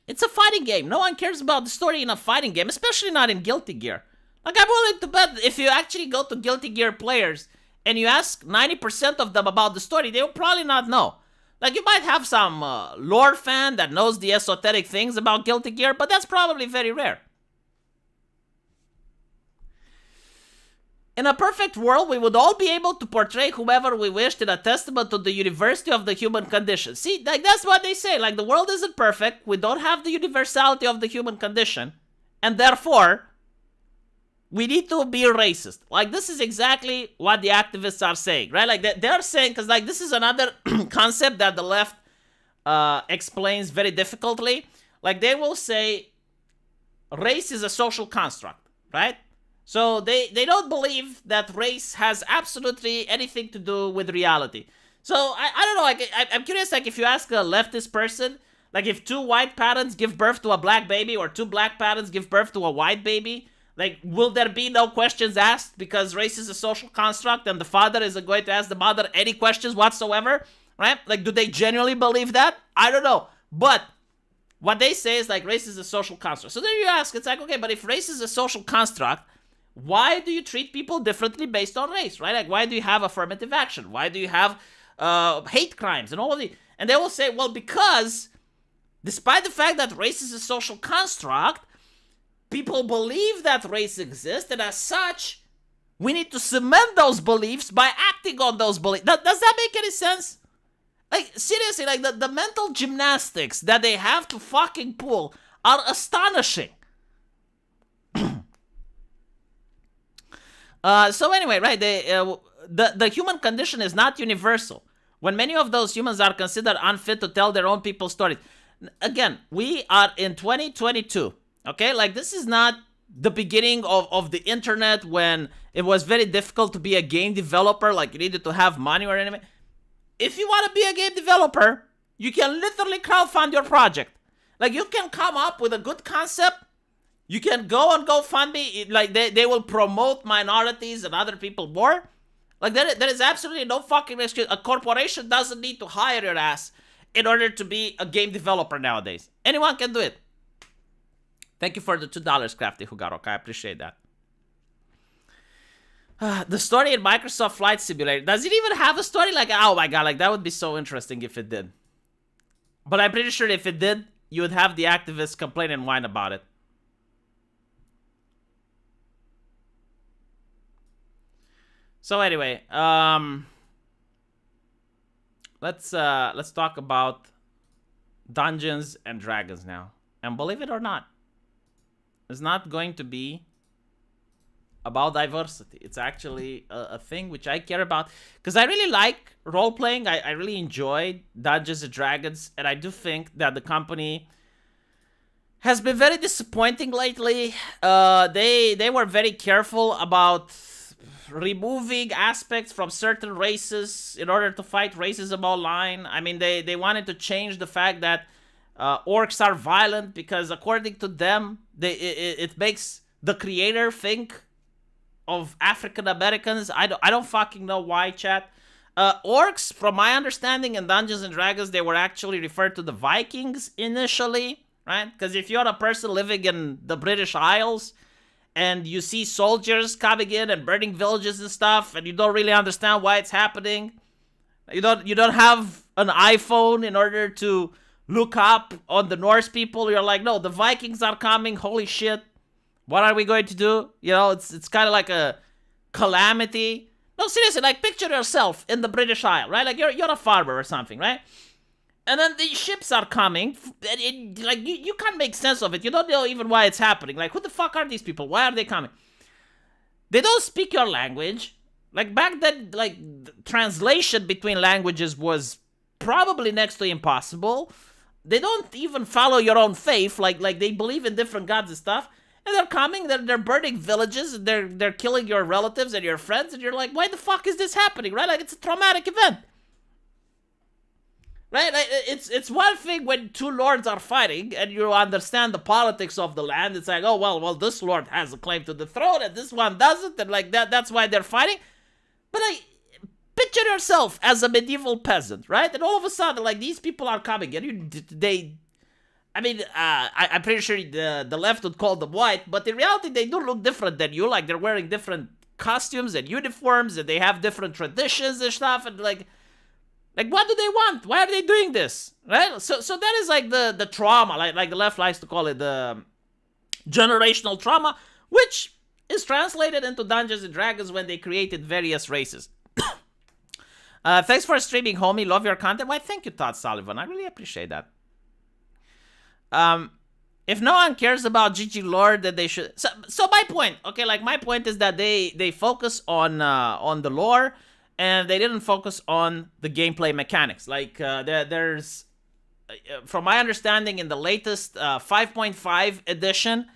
it's a fighting game. No one cares about the story in a fighting game, especially not in Guilty Gear. Like, I'm willing to bet if you actually go to Guilty Gear players and you ask 90% of them about the story, they will probably not know. Like, you might have some lore fan that knows the esoteric things about Guilty Gear, but that's probably very rare. In a perfect world, we would all be able to portray whomever we wished in a testament to the universality of the human condition. See, like, that's what they say. Like, the world isn't perfect. We don't have the universality of the human condition. And therefore, we need to be racist. Like, this is exactly what the activists are saying, right? Like, they're saying, because, like, this is another concept that the left explains very difficultly. Like, they will say race is a social construct, right? So they don't believe that race has absolutely anything to do with reality. So I don't know, like, I'm curious, like, if you ask a leftist person, like, if two white parents give birth to a black baby or two black parents give birth to a white baby, like, will there be no questions asked because race is a social construct and the father isn't going to ask the mother any questions whatsoever, right? Like, do they genuinely believe that? I don't know. But what they say is, like, race is a social construct. So then you ask, it's like, okay, but if race is a social construct, why do you treat people differently based on race, right? Like, why do you have affirmative action? Why do you have hate crimes and all of these? And they will say, well, because despite the fact that race is a social construct, people believe that race exists, and as such, we need to cement those beliefs by acting on those beliefs. Does that make any sense? Like, seriously, like, the mental gymnastics that they have to fucking pull are astonishing. So anyway, right, the human condition is not universal. When many of those humans are considered unfit to tell their own people's stories. Again, we are in 2022, okay? Like, this is not the beginning of the internet when it was very difficult to be a game developer, like, you needed to have money or anything. If you want to be a game developer, you can literally crowdfund your project. Like, you can come up with a good concept. You can go on GoFundMe, like, they will promote minorities and other people more. Like, there is absolutely no fucking excuse. A corporation doesn't need to hire your ass in order to be a game developer nowadays. Anyone can do it. Thank you for the $2, Crafty Hugarok. I appreciate that. The story in Microsoft Flight Simulator. Does it even have a story? Like, oh my god, like that would be so interesting if it did. But I'm pretty sure if it did, you would have the activists complain and whine about it. So anyway, let's talk about Dungeons and Dragons now. And believe it or not, it's not going to be about diversity. It's actually a thing which I care about because I really like role playing. I really enjoy Dungeons and Dragons, and I do think that the company has been very disappointing lately. They were very careful about removing aspects from certain races in order to fight racism online. I mean, they wanted to change the fact that orcs are violent because according to them, it makes the creator think of African Americans. I don't fucking know why, chat. Orcs, from my understanding in Dungeons and Dragons, they were actually referred to the Vikings initially, right? Because if you're a person living in the British Isles and you see soldiers coming in and burning villages and stuff, and you don't really understand why it's happening, you don't have an iPhone in order to look up on the Norse people. You're like, no, the Vikings are coming. Holy shit. What are we going to do? You know, it's kind of like a calamity. No, seriously, like picture yourself in the British Isle, right? Like you're a farmer or something, right? And then these ships are coming. And like you can't make sense of it. You don't know even why it's happening. Like, who the fuck are these people? Why are they coming? They don't speak your language. Like back then, like translation between languages was probably next to impossible. They don't even follow your own faith. Like they believe in different gods and stuff. And they're coming, they're burning villages, they're killing your relatives and your friends, and you're like, why the fuck is this happening, right? Like, it's a traumatic event. Right? Like, it's one thing when two lords are fighting and you understand the politics of the land. It's like, oh, well, this lord has a claim to the throne and this one doesn't, and like that's why they're fighting. But like, picture yourself as a medieval peasant, right? And all of a sudden, like, these people are coming and I'm pretty sure the left would call them white, but in reality, they do look different than you. Like, they're wearing different costumes and uniforms, and they have different traditions and stuff, and like what do they want? Why are they doing this? Right? So that is like the trauma, like the left likes to call it the generational trauma, which is translated into Dungeons and Dragons when they created various races. Thanks for streaming, homie. Love your content. Why, thank you, Todd Sullivan. I really appreciate that. If no one cares about GG lore, that they should. So my point, okay, like my point is that they focus on the lore, and they didn't focus on the gameplay mechanics. Like there's, from my understanding, in the latest 5.5 edition,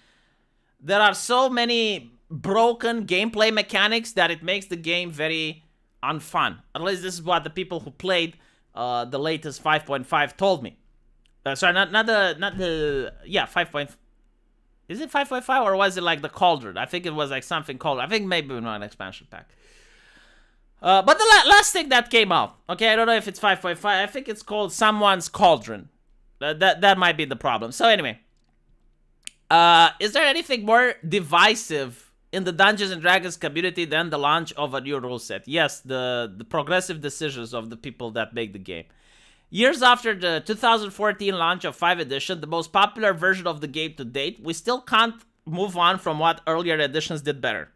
there are so many broken gameplay mechanics that it makes the game very unfun. At least this is what the people who played the latest 5.5 told me. Sorry, not the 5. Is it 5.5 or was it like the Cauldron? I think it was like something called. I think maybe not an expansion pack. But the last thing that came out, okay, I don't know if it's 5.5. I think it's called Someone's Cauldron. That might be the problem. So anyway, is there anything more divisive in the Dungeons and Dragons community than the launch of a new rule set? Yes, the progressive decisions of the people that make the game. Years after the 2014 launch of 5th edition, the most popular version of the game to date, we still can't move on from what earlier editions did better.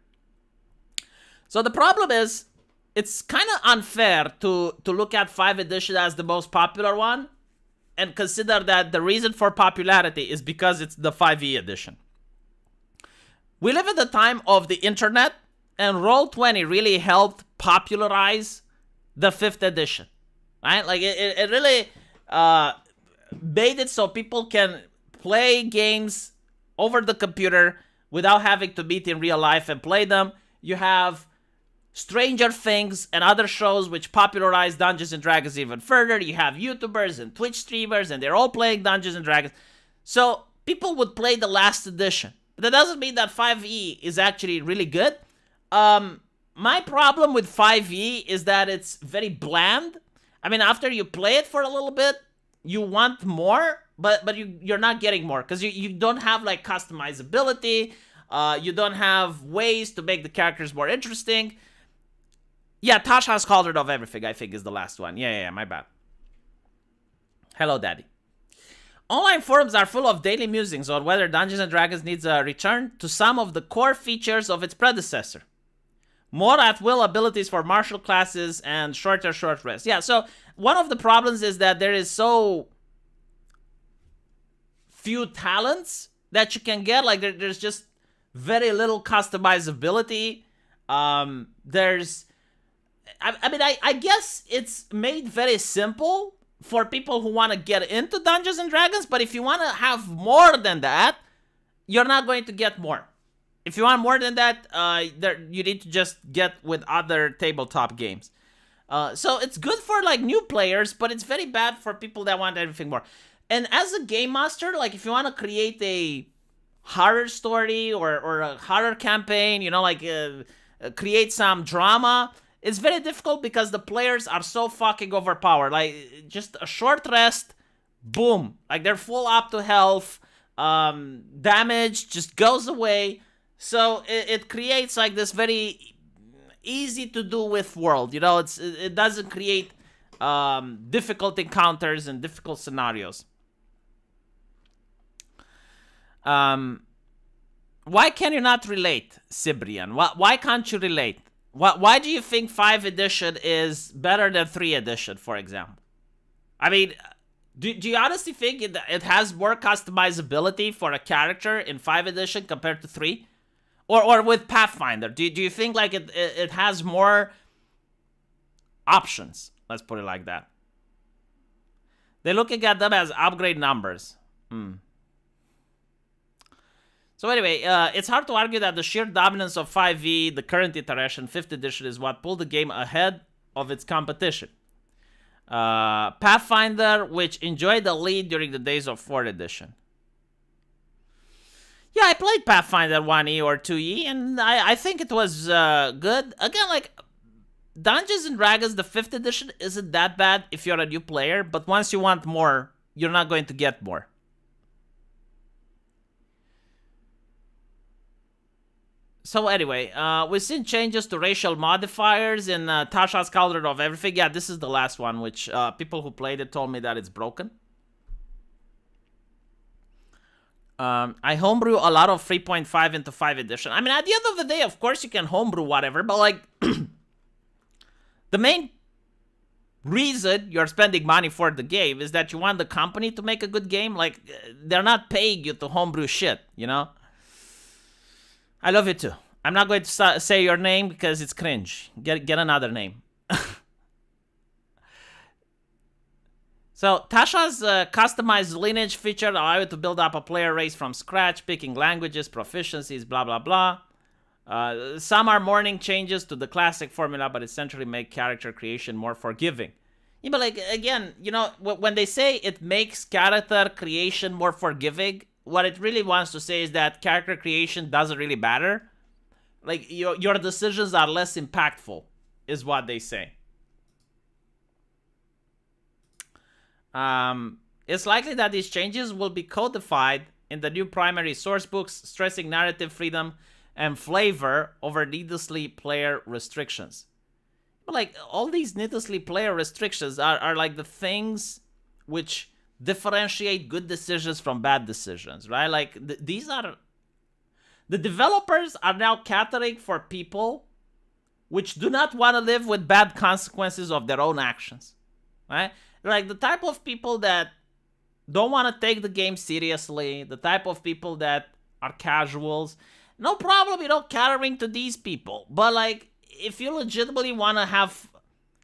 So the problem is, it's kind of unfair to look at 5th edition as the most popular one and consider that the reason for popularity is because it's the 5e edition. We live at the time of the internet, and Roll20 really helped popularize the 5th edition. Right? Like, it really made it so people can play games over the computer without having to meet in real life and play them. You have Stranger Things and other shows which popularize Dungeons and Dragons even further. You have YouTubers and Twitch streamers, and they're all playing Dungeons and Dragons. So people would play the last edition. That doesn't mean that 5e is actually really good. My problem with 5e is that it's very bland. I mean, after you play it for a little bit, you want more, but you're not getting more because you don't have like customizability. You don't have ways to make the characters more interesting. Yeah, Tasha's cauldron of everything, I think, is the last one. Yeah, my bad. Hello, Daddy. Online forums are full of daily musings on whether Dungeons & Dragons needs a return to some of the core features of its predecessor. More at-will abilities for martial classes and shorter short rests. Yeah, so one of the problems is that there is so few talents that you can get. Like, there's just very little customizability. I guess it's made very simple for people who want to get into Dungeons & Dragons, but if you want to have more than that, you're not going to get more. If you want more than that, you need to just get with other tabletop games. So it's good for like new players, but it's very bad for people that want everything more. And as a game master, like if you want to create a horror story or a horror campaign, you know, like create some drama, it's very difficult because the players are so fucking overpowered. Like, just a short rest, boom. Like, they're full up to health. Damage just goes away. So, it creates, like, this very easy to do with world. You know, it doesn't create difficult encounters and difficult scenarios. Why can you not relate, Cyprian? Why can't you relate? Why do you think 5th edition is better than 3rd edition, for example? I mean, do you honestly think it has more customizability for a character in 5th edition compared to 3? Or with Pathfinder? Do you think like it has more options? Let's put it like that. They're looking at them as upgrade numbers. So anyway, it's hard to argue that the sheer dominance of 5e, the current iteration, 5th edition, is what pulled the game ahead of its competition. Pathfinder, which enjoyed the lead during the days of 4th edition. Yeah, I played Pathfinder 1e or 2e, and I think it was good. Again, like, Dungeons & Dragons, the 5th edition, isn't that bad if you're a new player, but once you want more, you're not going to get more. So anyway, we've seen changes to racial modifiers in Tasha's Cauldron of Everything. Yeah, this is the last one, which people who played it told me that it's broken. I homebrew a lot of 3.5 into 5th edition. I mean, at the end of the day, of course you can homebrew whatever, but like, the main reason you're spending money for the game is that you want the company to make a good game. Like, they're not paying you to homebrew shit, you know? I love you too. I'm not going to say your name because it's cringe. Get another name. So, Tasha's customized lineage feature allow you to build up a player race from scratch, picking languages, proficiencies, blah, blah, blah. Some are morning changes to the classic formula, but essentially make character creation more forgiving. Yeah, but like, again, you know, when they say it makes character creation more forgiving, what it really wants to say is that character creation doesn't really matter. Like, your decisions are less impactful, is what they say. It's likely that these changes will be codified in the new primary source books, stressing narrative freedom and flavor over needlessly player restrictions. But like, all these needlessly player restrictions are like the things which differentiate good decisions from bad decisions, right? Like, these are... The developers are now catering for people which do not want to live with bad consequences of their own actions, right? Like, the type of people that don't want to take the game seriously, the type of people that are casuals, no problem, you know, catering to these people. But, like, if you legitimately want to have...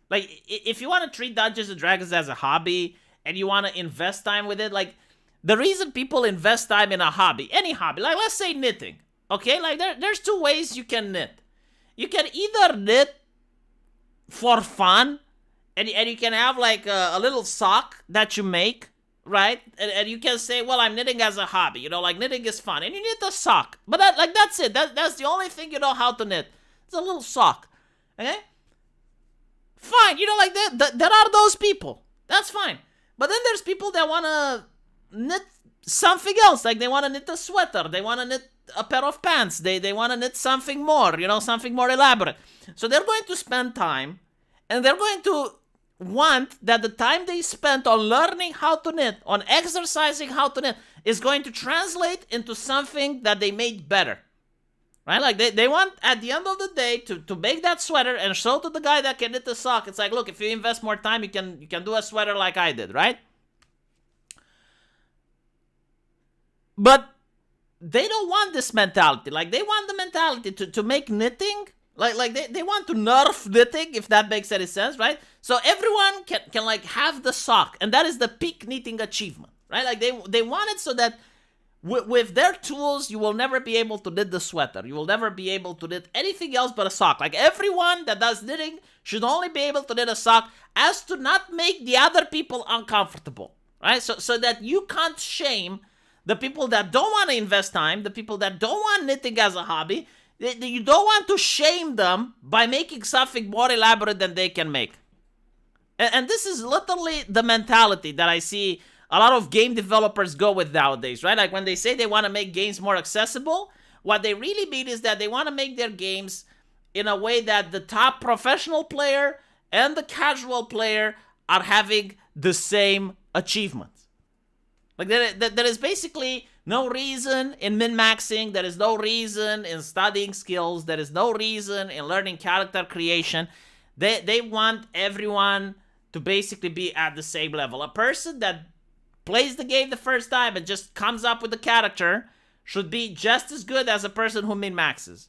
Like, if you want to treat Dungeons & Dragons as a hobby, and you want to invest time with it, like, the reason people invest time in a hobby, any hobby, like, let's say knitting, okay? Like, there's two ways you can knit. You can either knit for fun, and you can have, like, a little sock that you make, right? And you can say, well, I'm knitting as a hobby, you know, like, knitting is fun, and you knit a sock. But, that's it. That's the only thing you know how to knit. It's a little sock, okay? Fine, you know, like, there are those people. That's fine. But then there's people that want to knit something else. Like, they want to knit a sweater. They want to knit a pair of pants. They want to knit something more, something more elaborate. So they're going to spend time, and they're going to want that the time they spent on learning how to knit, on exercising how to knit, is going to translate into something that they made better. Right? Like, they want, at the end of the day, to make that sweater and show to the guy that can knit the sock. It's like, look, if you invest more time, you can do a sweater like I did, right? But they don't want this mentality. Like, they want the mentality to make knitting, like they want to nerf knitting, if that makes any sense, right? So everyone can like have the sock, and that is the peak knitting achievement, right? Like, they want it so that with their tools, you will never be able to knit the sweater. You will never be able to knit anything else but a sock. Like, everyone that does knitting should only be able to knit a sock as to not make the other people uncomfortable, right? So that you can't shame the people that don't want to invest time, the people that don't want knitting as a hobby. You don't want to shame them by making something more elaborate than they can make. And this is literally the mentality that I see a lot of game developers go with nowadays, right? Like, when they say they want to make games more accessible, what they really mean is that they want to make their games in a way that the top professional player and the casual player are having the same achievements. Like, there is basically no reason in min-maxing, there is no reason in studying skills, there is no reason in learning character creation. They want everyone to basically be at the same level. A person that plays the game the first time and just comes up with a character should be just as good as a person who min-maxes.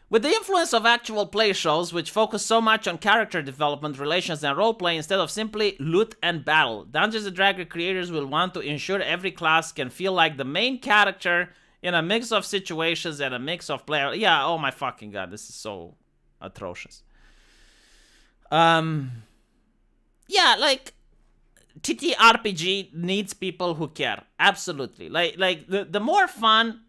With the influence of actual play shows, which focus so much on character development, relations, and roleplay instead of simply loot and battle, Dungeons & Dragons creators will want to ensure every class can feel like the main character in a mix of situations and a mix of players. Yeah, oh my fucking god, this is so atrocious. Yeah, like, TTRPG needs people who care. Absolutely. Like the more fun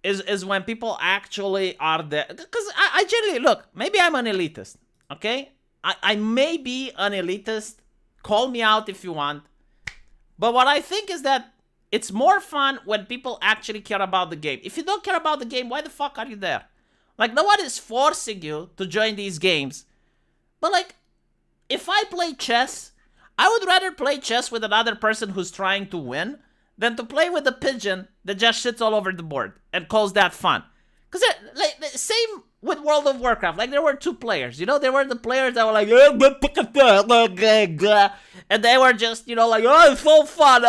is when people actually are there. Because I generally, look, maybe I'm an elitist, okay? I may be an elitist. Call me out if you want. But what I think is that it's more fun when people actually care about the game. If you don't care about the game, why the fuck are you there? Like, no one is forcing you to join these games. But, like, if I play chess, I would rather play chess with another person who's trying to win than to play with a pigeon that just sits all over the board and calls that fun. Because, like, same with World of Warcraft. Like, there were two players, there were the players that were like, and they were just, like, oh, it's so fun.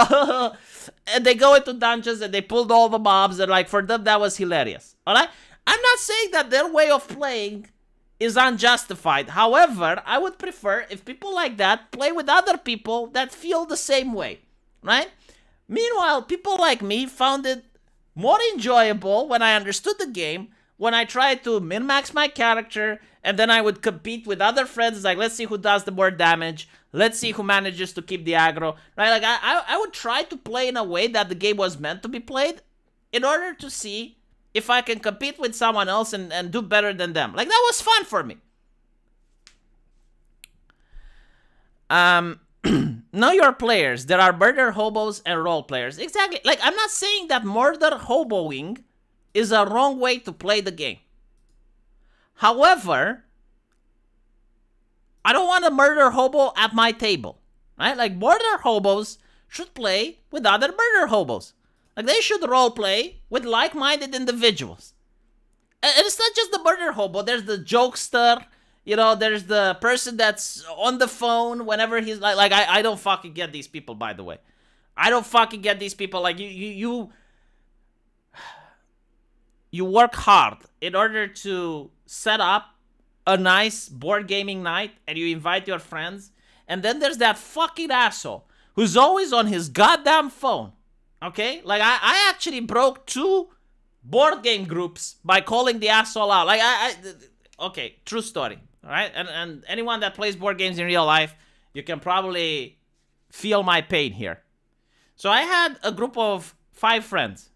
And they go into dungeons and they pulled all the mobs, and, like, for them, that was hilarious. Alright? I'm not saying that their way of playing is unjustified. However, I would prefer if people like that play with other people that feel the same way, right? Meanwhile, people like me found it more enjoyable when I understood the game, when I tried to min-max my character, and then I would compete with other friends, like, let's see who does the more damage, let's see who manages to keep the aggro, right? Like, I would try to play in a way that the game was meant to be played in order to see if I can compete with someone else and do better than them. Like, that was fun for me. Know your players. There are murder hobos and role players. Exactly. Like, I'm not saying that murder hoboing is a wrong way to play the game. However, I don't want a murder hobo at my table, right? Like, murder hobos should play with other murder hobos. Like, they should roleplay with like-minded individuals. And it's not just the murder hobo. There's the jokester. There's the person that's on the phone whenever he's like I don't fucking get these people, by the way. I don't fucking get these people. Like, you work hard in order to set up a nice board gaming night, and you invite your friends, and then there's that fucking asshole who's always on his goddamn phone. Okay? Like, I actually broke 2 board game groups by calling the asshole out. Like, okay, true story. All right? And anyone that plays board games in real life, you can probably feel my pain here. So I had a group of 5 friends.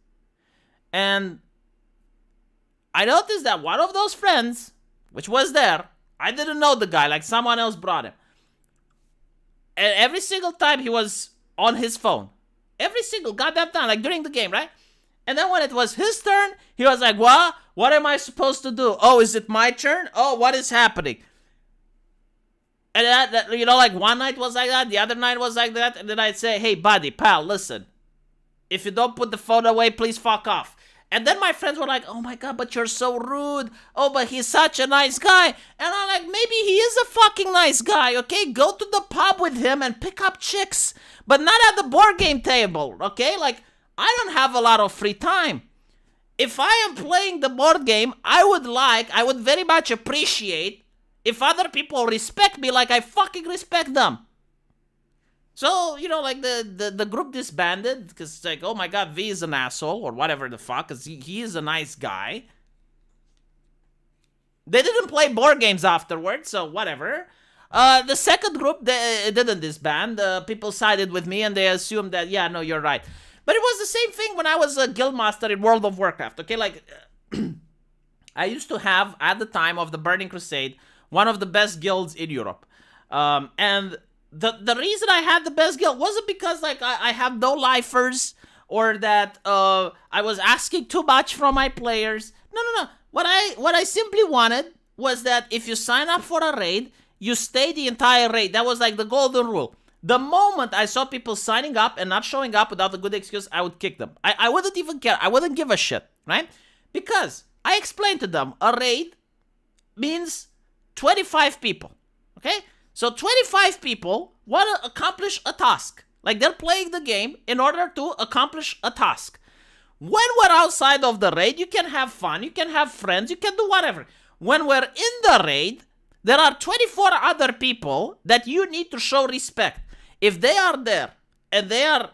And I noticed that one of those friends, which was there, I didn't know the guy, like someone else brought him. And every single time he was on his phone. Every single goddamn time, like during the game, right? And then when it was his turn, he was like, what am I supposed to do? Oh, is it my turn? Oh, what is happening? And that, you know, like one night was like that, the other night was like that, and then I'd say, hey, buddy, pal, listen. If you don't put the phone away, please fuck off. And then my friends were like, oh my god, but you're so rude. Oh, but he's such a nice guy. And I'm like, maybe he is a fucking nice guy, okay? Go to the pub with him and pick up chicks. But not at the board game table, okay? Like, I don't have a lot of free time. If I am playing the board game, I would very much appreciate if other people respect me like I fucking respect them. So, you know, like the group disbanded because it's like, oh my god, V is an asshole or whatever the fuck, because he is a nice guy. They didn't play board games afterwards, so whatever. The second group, they didn't disband. People sided with me and they assumed that, yeah, no, you're right. But it was the same thing when I was a guildmaster in World of Warcraft, okay? Like, I used to have, at the time of the Burning Crusade, one of the best guilds in Europe. And the reason I had the best guild wasn't because, like, I have no lifers or that I was asking too much from my players. No. What I simply wanted was that if you sign up for a raid, you stay the entire raid. That was like the golden rule. The moment I saw people signing up and not showing up without a good excuse, I would kick them. I wouldn't even care. I wouldn't give a shit, right? Because I explained to them, a raid means 25 people, okay? So 25 people want to accomplish a task. Like, they're playing the game in order to accomplish a task. When we're outside of the raid, you can have fun, you can have friends, you can do whatever. When we're in the raid, there are 24 other people that you need to show respect. If they are there and they are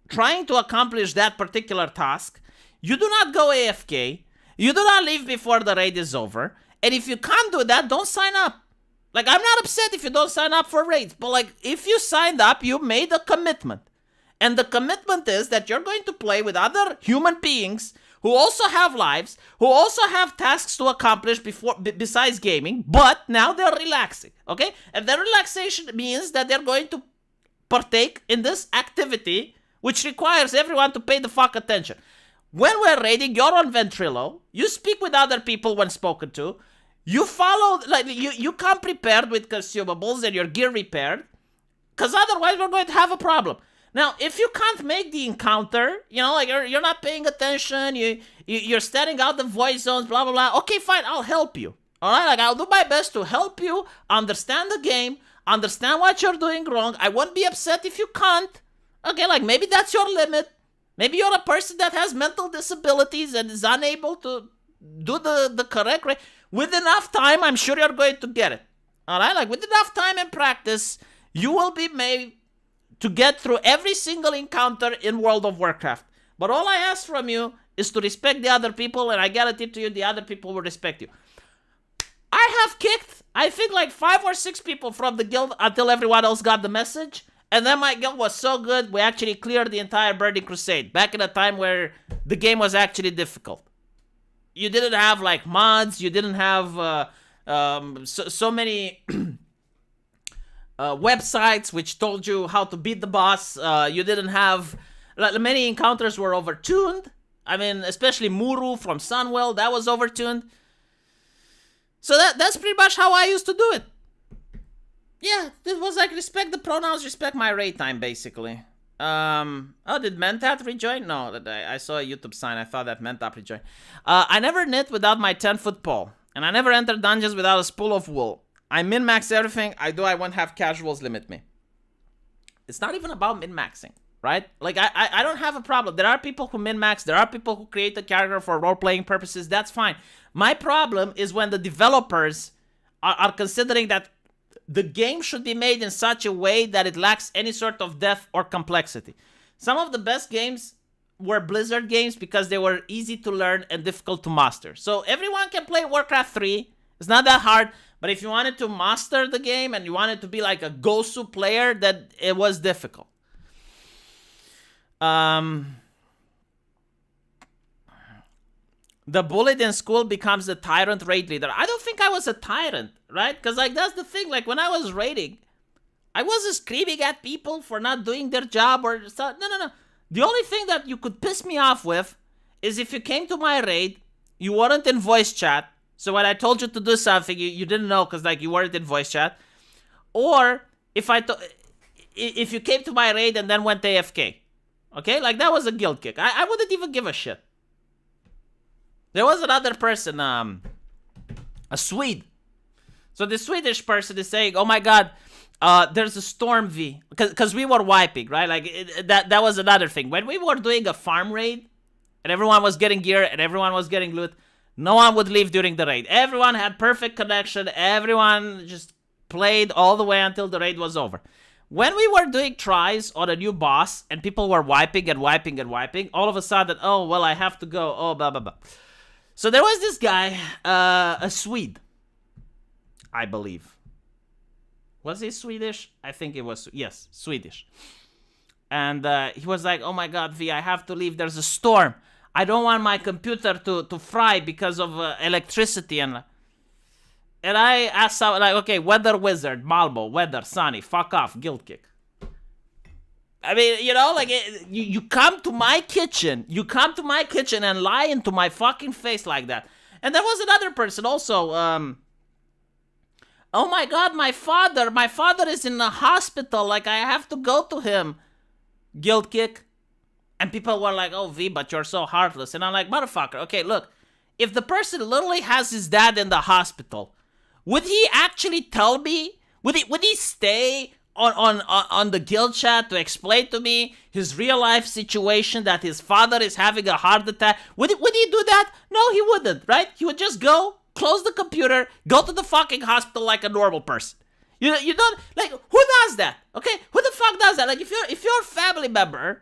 trying to accomplish that particular task, you do not go AFK, you do not leave before the raid is over, and if you can't do that, don't sign up. Like, I'm not upset if you don't sign up for raids, but like, if you signed up, you made a commitment. And the commitment is that you're going to play with other human beings who also have lives, who also have tasks to accomplish besides gaming, but now they're relaxing, okay? And their relaxation means that they're going to partake in this activity, which requires everyone to pay the fuck attention. When we're raiding, you're on Ventrilo, you speak with other people when spoken to, you follow, like, you come prepared with consumables and your gear repaired, because otherwise we're going to have a problem. Now, if you can't make the encounter, you know, like, you're not paying attention, you're standing out the void zones, blah, blah, blah, okay, fine, I'll help you, alright? Like, I'll do my best to help you understand the game, understand what you're doing wrong. I won't be upset if you can't, okay? Like, maybe that's your limit. Maybe you're a person that has mental disabilities and is unable to do the correct way. With enough time, I'm sure you're going to get it, alright? Like, with enough time and practice, you will be made to get through every single encounter in World of Warcraft. But all I ask from you is to respect the other people, and I guarantee to you the other people will respect you. I have kicked, I think, like 5 or 6 people from the guild until everyone else got the message. And then my guild was so good, we actually cleared the entire Burning Crusade. Back in a time where the game was actually difficult. You didn't have, like, mods, you didn't have so many websites which told you how to beat the boss. You didn't have, like, many encounters were overtuned. I mean, especially Muru from Sunwell, that was overtuned. So that's pretty much how I used to do it. Yeah, it was like, respect the pronouns, respect my raid time, basically. Oh, did Mentat rejoin? No, I saw a YouTube sign. I thought that Mentat rejoined. I never knit without my 10-foot pole, and I never enter dungeons without a spool of wool. I min-max everything. I won't have casuals limit me. It's not even about min-maxing, right? Like, I don't have a problem. There are people who min-max. There are people who create a character for role-playing purposes. That's fine. My problem is when the developers are considering that the game should be made in such a way that it lacks any sort of depth or complexity. Some of the best games were Blizzard games because they were easy to learn and difficult to master. So everyone can play Warcraft 3. It's not that hard. But if you wanted to master the game and you wanted to be like a Gosu player, that it was difficult. The bullet in school becomes the tyrant raid leader. I don't think I was a tyrant, right? Because, like, that's the thing. Like, when I was raiding, I wasn't screaming at people for not doing their job or stuff. No. The only thing that you could piss me off with is if you came to my raid, you weren't in voice chat. So when I told you to do something, you didn't know because like you weren't in voice chat. Or if you came to my raid and then went AFK. Okay? Like that was a guild kick. I wouldn't even give a shit. There was another person, a Swede. So the Swedish person is saying, oh my god, there's a storm V. Because we were wiping, right? Like, that was another thing. When we were doing a farm raid, and everyone was getting gear, and everyone was getting loot, no one would leave during the raid. Everyone had perfect connection. Everyone just played all the way until the raid was over. When we were doing tries on a new boss, and people were wiping and wiping and wiping, all of a sudden, oh, well, I have to go, oh, blah, blah, blah. So there was this guy, a Swede, I believe. Was he Swedish? I think it was, yes, Swedish. And he was like, oh my god, V, I have to leave. There's a storm. I don't want my computer to fry because of electricity. And I asked someone, like, okay, weather wizard, Malmo, weather, sunny, fuck off, guild kick. I mean, you know, like, you come to my kitchen. You come to my kitchen and lie into my fucking face like that. And there was another person also, oh my god, my father is in the hospital, like I have to go to him. Guild kick. And people were like, oh V, but you're so heartless. And I'm like, motherfucker, okay, look. If the person literally has his dad in the hospital, would he actually tell me? Would he stay on the guild chat to explain to me his real life situation that his father is having a heart attack? Would he do that? No, he wouldn't, right? He would just go, close the computer, go to the fucking hospital like a normal person. You don't, like, who does that? Okay, who the fuck does that? Like, if your family member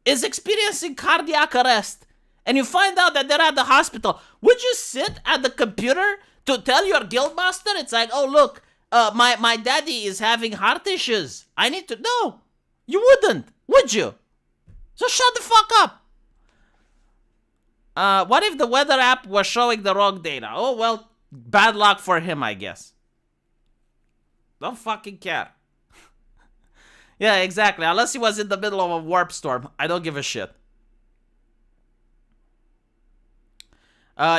is experiencing cardiac arrest and you find out that they're at the hospital, would you sit at the computer to tell your guildmaster? It's like, oh look, my daddy is having heart issues. I need to. No, you wouldn't, would you? So shut the fuck up. What if the weather app was showing the wrong data? Oh, well, bad luck for him, I guess. Don't fucking care. Yeah, exactly. Unless he was in the middle of a warp storm. I don't give a shit.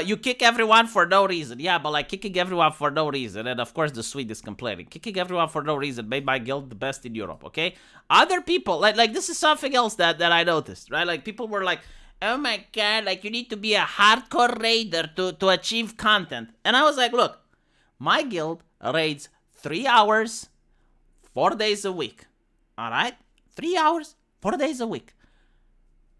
You kick everyone for no reason. Yeah, but like kicking everyone for no reason. And of course the Swede is complaining. Kicking everyone for no reason made my guild the best in Europe, okay? Other people, like this is something else that I noticed, right? Like people were like, oh my god, like you need to be a hardcore raider to achieve content. And I was like, look, my guild raids 3 hours, 4 days a week. Alright? 3 hours, 4 days a week.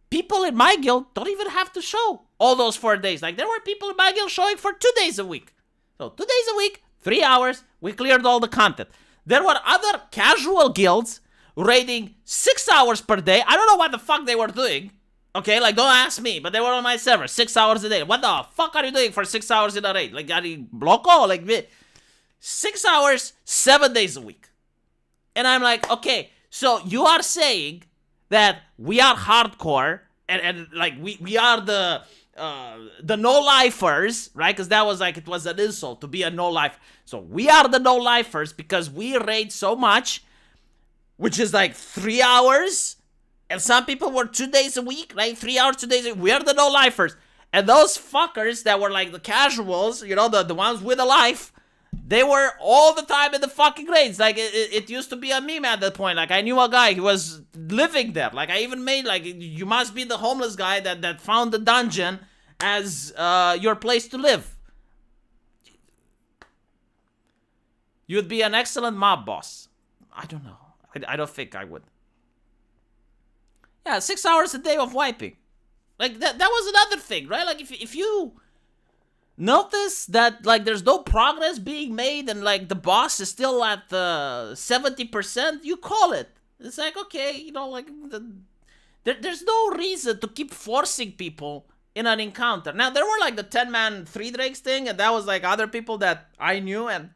People in my guild don't even have to show all those 4 days. Like there were people in my guild showing for 2 days a week. So 2 days a week, 3 hours, we cleared all the content. There were other casual guilds raiding 6 hours per day. I don't know what the fuck they were doing. Okay, like don't ask me, but they were on my server 6 hours a day. What the fuck are you doing for 6 hours in a raid? Like, are you loco? Like, 6 hours, 7 days a week. And I'm like, okay, so you are saying that we are hardcore and like we are the no-lifers, right? Because that was like, it was an insult to be a no-lifer. So we are the no-lifers because we raid so much, which is like 3 hours. And some people were 2 days a week, like 3 hours, 2 days a week. We are the no-lifers. And those fuckers that were like the casuals, you know, the ones with a life, they were all the time in the fucking raids. Like, it used to be a meme at that point. Like, I knew a guy, he was living there. Like, I even made, like, you must be the homeless guy that found the dungeon as your place to live. You'd be an excellent mob boss. I don't know. I don't think I would. Yeah, 6 hours a day of wiping. Like, that was another thing, right? Like, if you notice that, like, there's no progress being made and, like, the boss is still at 70%, you call it. It's like, okay, you know, like, there's no reason to keep forcing people in an encounter. Now, there were, like, the 10-man 3 drakes thing, and that was, like, other people that I knew, and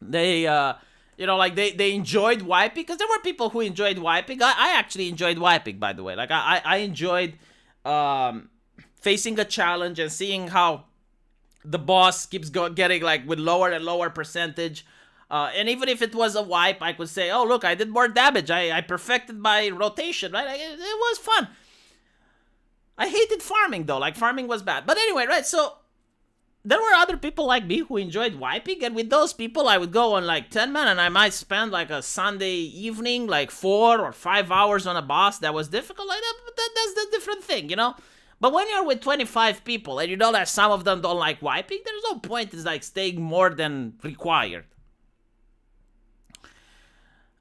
they, you know, like, they enjoyed wiping, because there were people who enjoyed wiping. I actually enjoyed wiping, by the way. Like, I enjoyed facing a challenge and seeing how the boss keeps getting, like, with lower and lower percentage. And even if it was a wipe, I could say, oh, look, I did more damage. I perfected my rotation, right? It was fun. I hated farming, though. Like, farming was bad. But anyway, right? So there were other people like me who enjoyed wiping. And with those people, I would go on, like, 10 men. And I might spend, like, a Sunday evening, like, 4 or 5 hours on a boss that was difficult. Like that, but that's the different thing, you know? But when you're with 25 people and you know that some of them don't like wiping, there's no point in, like, staying more than required.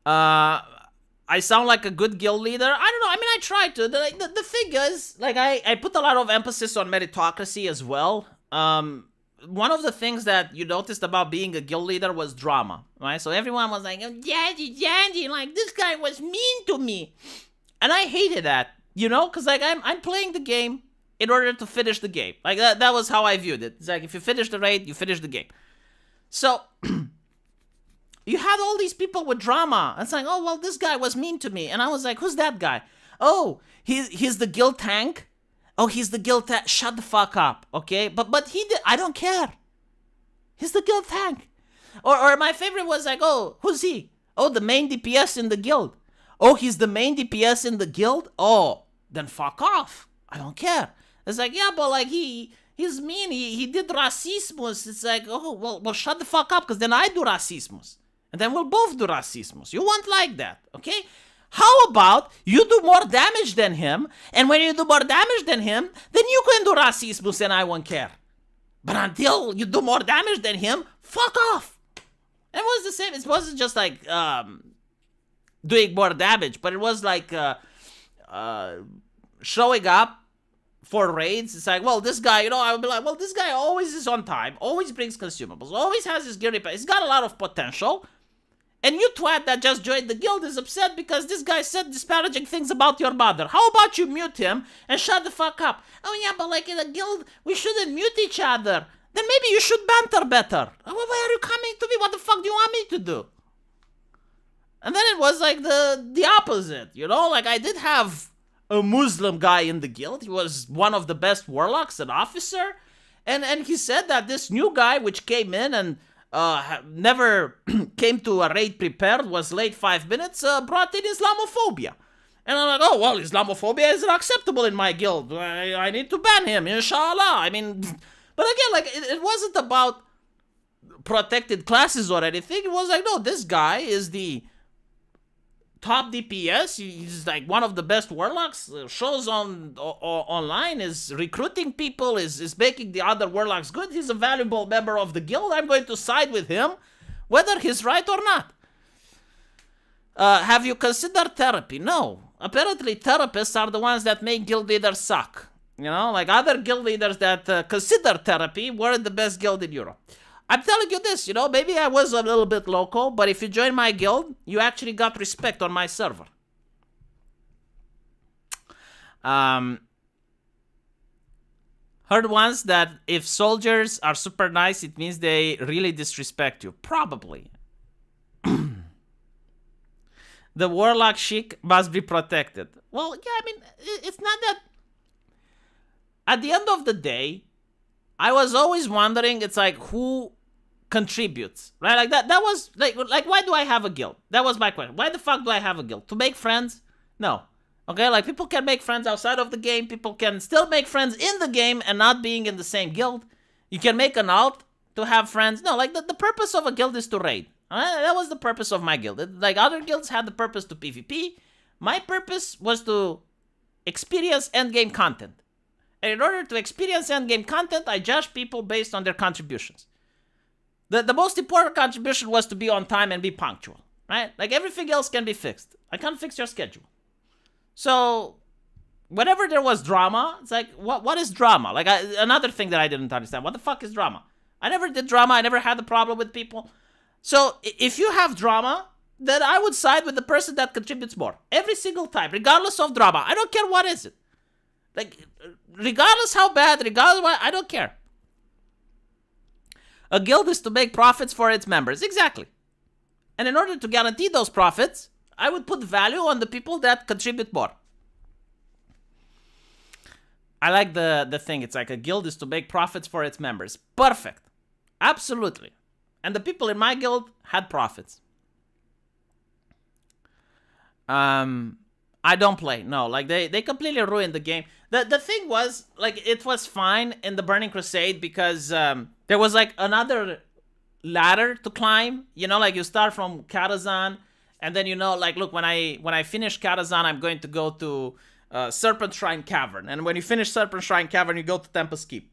I sound like a good guild leader. I don't know. I mean, I try to. The thing is, like, I put a lot of emphasis on meritocracy as well. One of the things that you noticed about being a guild leader was drama, right? So everyone was like, oh, Janji, like, this guy was mean to me. And I hated that, you know? Because, like, I'm playing the game in order to finish the game. Like, that was how I viewed it. It's like, if you finish the raid, you finish the game. So you had all these people with drama. It's like, oh, well, this guy was mean to me. And I was like, who's that guy? Oh, he's the guild tank. Oh, he's the guild tank. Shut the fuck up, okay? But he did. I don't care. He's the guild tank. Or my favorite was like, oh, who's he? Oh, the main DPS in the guild. Oh, he's the main DPS in the guild? Oh, then fuck off. I don't care. It's like, yeah, but like he's mean. He did racismus. It's like, oh, well, shut the fuck up, because then I do racismus. And then we'll both do racismus. You won't like that, okay? How about you do more damage than him, and when you do more damage than him, then you can do racismus and I won't care. But until you do more damage than him, fuck off. It was the same. It wasn't just like doing more damage, but it was like showing up for raids. It's like, well, this guy, you know, I would be like, well, this guy always is on time, always brings consumables, always has his gear repair. He's got a lot of potential. And you twat that just joined the guild is upset because this guy said disparaging things about your mother. How about you mute him and shut the fuck up? Oh yeah, but like in a guild, we shouldn't mute each other. Then maybe you should banter better. Why are you coming to me? What the fuck do you want me to do? And then it was like the opposite, you know? Like, I did have a Muslim guy in the guild. He was one of the best warlocks, an officer. And he said that this new guy which came in and never came to a raid prepared, was late 5 minutes, brought in Islamophobia. And I'm like, oh, well, Islamophobia is unacceptable in my guild. I need to ban him, inshallah. I mean, but again, like, it wasn't about protected classes or anything. It was like, no, this guy is the top DPS. He's like one of the best warlocks. Shows online, is recruiting people, is making the other warlocks good. He's a valuable member of the guild. I'm going to side with him, whether he's right or not. Have you considered therapy? No. Apparently, therapists are the ones that make guild leaders suck. You know, like other guild leaders that consider therapy weren't the best guild in Europe. I'm telling you this, you know, maybe I was a little bit local, but if you join my guild, you actually got respect on my server. Heard once that if soldiers are super nice, it means they really disrespect you. Probably. The warlock chic must be protected. Well, yeah, I mean, it's not that... At the end of the day, I was always wondering, it's like, who contributes, right? Like that was like why do I have a guild? That was my question. Why the fuck do I have a guild? To make friends? No. Okay, like, people can make friends outside of the game. People can still make friends in the game and not being in the same guild. You can make an alt to have friends. No, like, the purpose of a guild is to raid. That was the purpose of my guild. Like, other guilds had the purpose to PvP. My purpose was to experience endgame content. And in order to experience endgame content, I judge people based on their contributions. The most important contribution was to be on time and be punctual, right? Like, everything else can be fixed. I can't fix your schedule. So, whenever there was drama, it's like, what is drama? Like, another thing that I didn't understand. What the fuck is drama? I never did drama. I never had a problem with people. So, if you have drama, then I would side with the person that contributes more. Every single time, regardless of drama. I don't care what is it. Like, regardless how bad, regardless what, I don't care. A guild is to make profits for its members. Exactly. And in order to guarantee those profits, I would put value on the people that contribute more. I like the thing. It's like a guild is to make profits for its members. Perfect. Absolutely. And the people in my guild had profits. I don't play. No, like they completely ruined the game. The thing was, like, it was fine in the Burning Crusade because there was like another ladder to climb. You know, like you start from Katazan, and then, you know, like, look, when I finish Katazan, I'm going to go to Serpent Shrine Cavern, and when you finish Serpent Shrine Cavern, you go to Tempest Keep,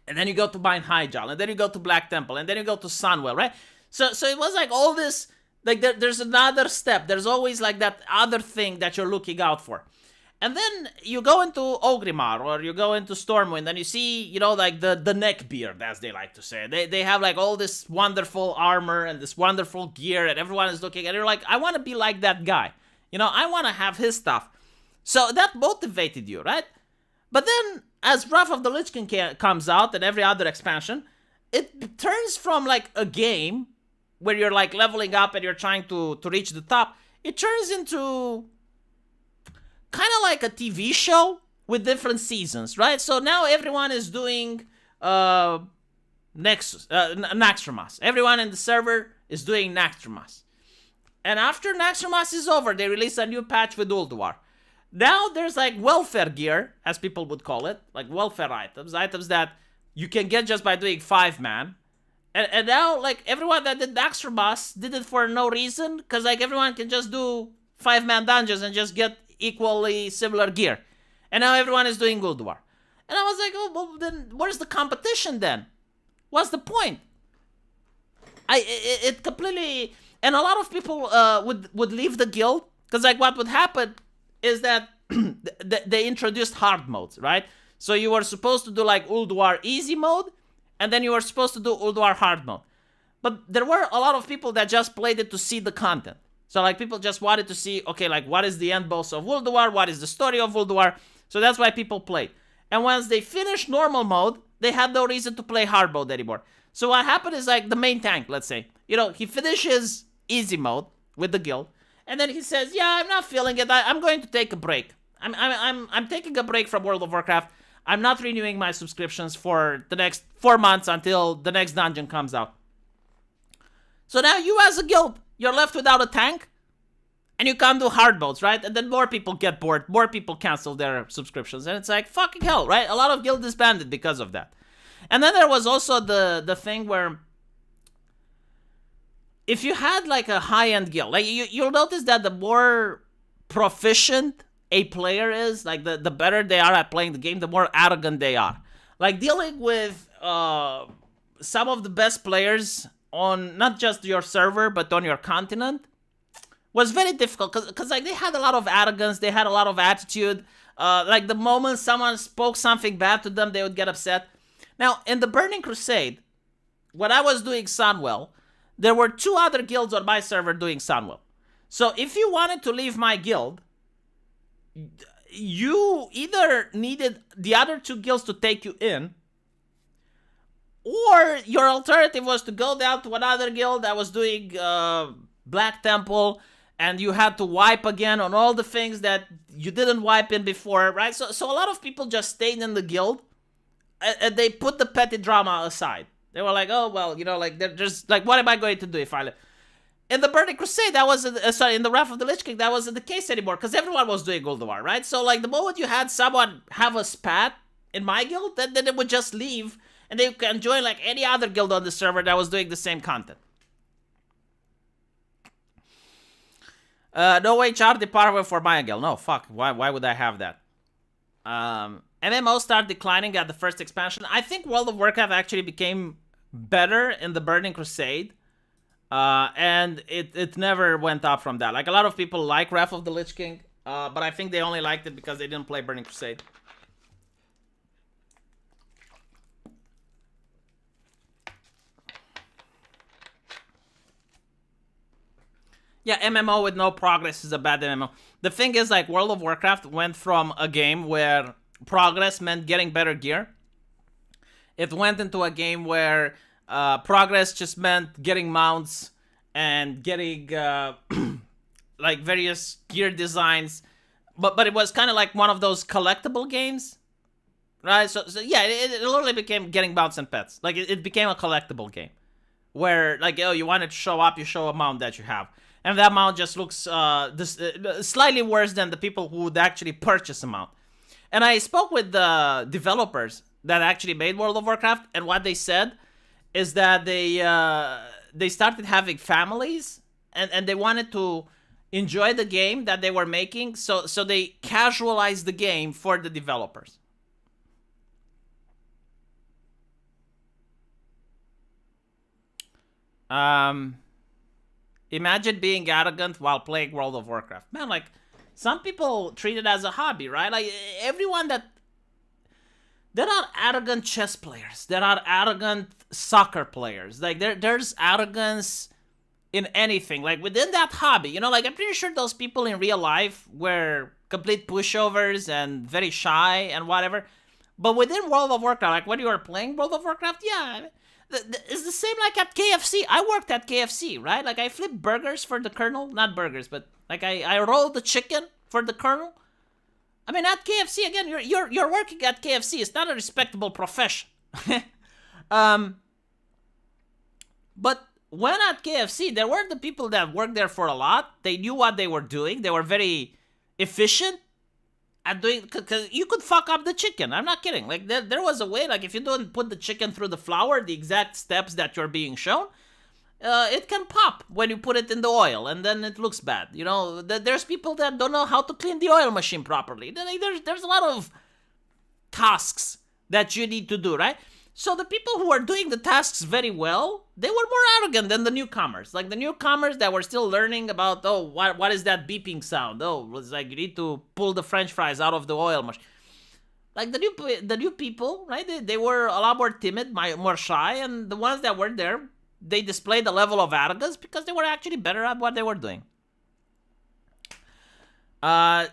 and then you go to Mine Hyjal, and then you go to Black Temple, and then you go to Sunwell, right? So it was like all this. Like, there's another step. There's always, like, that other thing that you're looking out for. And then you go into Ogrimmar, or you go into Stormwind, and you see, you know, like, the neckbeard, as they like to say. They have, like, all this wonderful armor and this wonderful gear, and everyone is looking, and you're like, I want to be like that guy. You know, I want to have his stuff. So that motivated you, right? But then, as Wrath of the Lich King comes out, and every other expansion, it turns from, like, a game where you're like leveling up and you're trying to reach the top, it turns into kind of like a TV show with different seasons, right? So now everyone is doing Naxxramas. Everyone in the server is doing Naxxramas. And after Naxxramas is over, they release a new patch with Ulduar. Now there's like welfare gear, as people would call it, like welfare items that you can get just by doing 5-man. And now, like, everyone that did Naxxramas did it for no reason, because, like, everyone can just do 5-man dungeons and just get equally similar gear. And now everyone is doing Ulduar. And I was like, oh, well, then where's the competition then? What's the point? It completely... And a lot of people would leave the guild, because, like, what would happen is that they introduced hard modes, right? So you were supposed to do, like, Ulduar easy mode, and then you were supposed to do Ulduar hard mode. But there were a lot of people that just played it to see the content. So, like, people just wanted to see, okay, like, what is the end boss of Ulduar? What is the story of Ulduar? So that's why people played. And once they finished normal mode, they had no reason to play hard mode anymore. So what happened is, like, the main tank, let's say, you know, he finishes easy mode with the guild, and then he says, yeah, I'm not feeling it. I'm going to take a break. I'm taking a break from World of Warcraft. I'm not renewing my subscriptions for the next 4 months until the next dungeon comes out. So now you as a guild, you're left without a tank, and you can't do hard modes, right? And then more people get bored, more people cancel their subscriptions, and it's like, fucking hell, right? A lot of guilds disbanded because of that. And then there was also the thing where if you had like a high-end guild, like you'll notice that the more proficient a player is, like the better they are at playing the game, the more arrogant they are. Like dealing with some of the best players on not just your server but on your continent was very difficult because like they had a lot of arrogance, they had a lot of attitude. Like the moment someone spoke something bad to them, they would get upset. Now in the Burning Crusade, when I was doing Sunwell, there were 2 other guilds on my server doing Sunwell. So if you wanted to leave my guild, you either needed the other 2 guilds to take you in, or your alternative was to go down to another guild that was doing Black Temple, and you had to wipe again on all the things that you didn't wipe in before, right? So a lot of people just stayed in the guild, and they put the petty drama aside. They were like, oh, well, you know, like, they're just, like, what am I going to do if I live? In the Burning Crusade, that wasn't, in the Wrath of the Lich King, that wasn't the case anymore, because everyone was doing Ulduar, right? So, like, the moment you had someone have a spat in my guild, then they would just leave, and they can join, like, any other guild on the server that was doing the same content. No HR department for my guild. No, fuck, why would I have that? MMO started declining at the first expansion. I think World of Warcraft actually became better in the Burning Crusade. And it never went up from that. Like, a lot of people like Wrath of the Lich King, but I think they only liked it because they didn't play Burning Crusade. Yeah, MMO with no progress is a bad MMO. The thing is, like, World of Warcraft went from a game where progress meant getting better gear. It went into a game where progress just meant getting mounts and getting like various gear designs, but it was kind of like one of those collectible games, right? So yeah, it literally became getting mounts and pets. Like it became a collectible game, where like, oh, you wanted to show up, you show a mount that you have, and that mount just looks slightly worse than the people who would actually purchase a mount. And I spoke with the developers that actually made World of Warcraft, and what they said is that they started having families, and they wanted to enjoy the game that they were making, so they casualized the game for the developers. Imagine being arrogant while playing World of Warcraft. Man, like, some people treat it as a hobby, right? Like, everyone that... There are arrogant chess players. There are arrogant soccer players. Like, there's arrogance in anything. Like, within that hobby, you know, like, I'm pretty sure those people in real life were complete pushovers and very shy and whatever. But within World of Warcraft, like, when you are playing World of Warcraft, yeah... It's the same like at KFC. I worked at KFC, right? Like, I flipped burgers for the colonel. Not burgers, but like I rolled the chicken for the colonel. I mean, at KFC, again, you're working at KFC. It's not a respectable profession. But when at KFC, there were the people that worked there for a lot. They knew what they were doing. They were very efficient at doing, because you could fuck up the chicken. I'm not kidding. Like, there was a way, like, if you don't put the chicken through the flour, the exact steps that you're being shown, it can pop when you put it in the oil, and then it looks bad. You know, there's people that don't know how to clean the oil machine properly. There's a lot of tasks that you need to do, right? So the people who are doing the tasks very well, they were more arrogant than the newcomers. Like, the newcomers that were still learning about, oh, what is that beeping sound? Oh, it's like you need to pull the French fries out of the oil machine. Like, the new people, right? They were a lot more timid, more shy, and the ones that were there, they displayed a level of arrogance because they were actually better at what they were doing.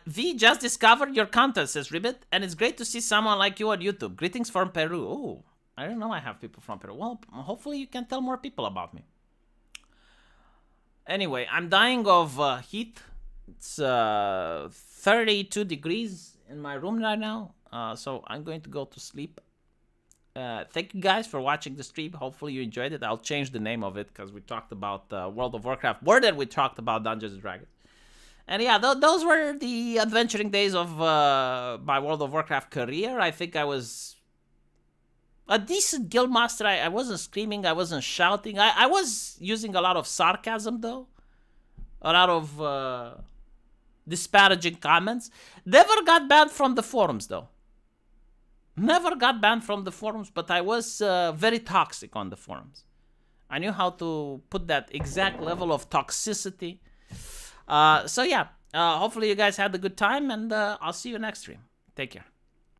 V just discovered your content, says Ribbit, and it's great to see someone like you on YouTube. Greetings from Peru. Oh, I don't know I have people from Peru. Well, hopefully you can tell more people about me. Anyway, I'm dying of heat. It's 32 degrees in my room right now, so I'm going to go to sleep. Thank you guys for watching the stream. Hopefully you enjoyed it. I'll change the name of it because we talked about World of Warcraft more than we talked about Dungeons & Dragons. And yeah, those were the adventuring days of my World of Warcraft career. I think I was a decent guildmaster. I wasn't screaming, I wasn't shouting. I was using a lot of sarcasm, though. A lot of disparaging comments. Never got banned from the forums, though. Never got banned from the forums, but I was very toxic on the forums. I knew how to put that exact level of toxicity. So yeah, hopefully you guys had a good time, and I'll see you next stream. Take care.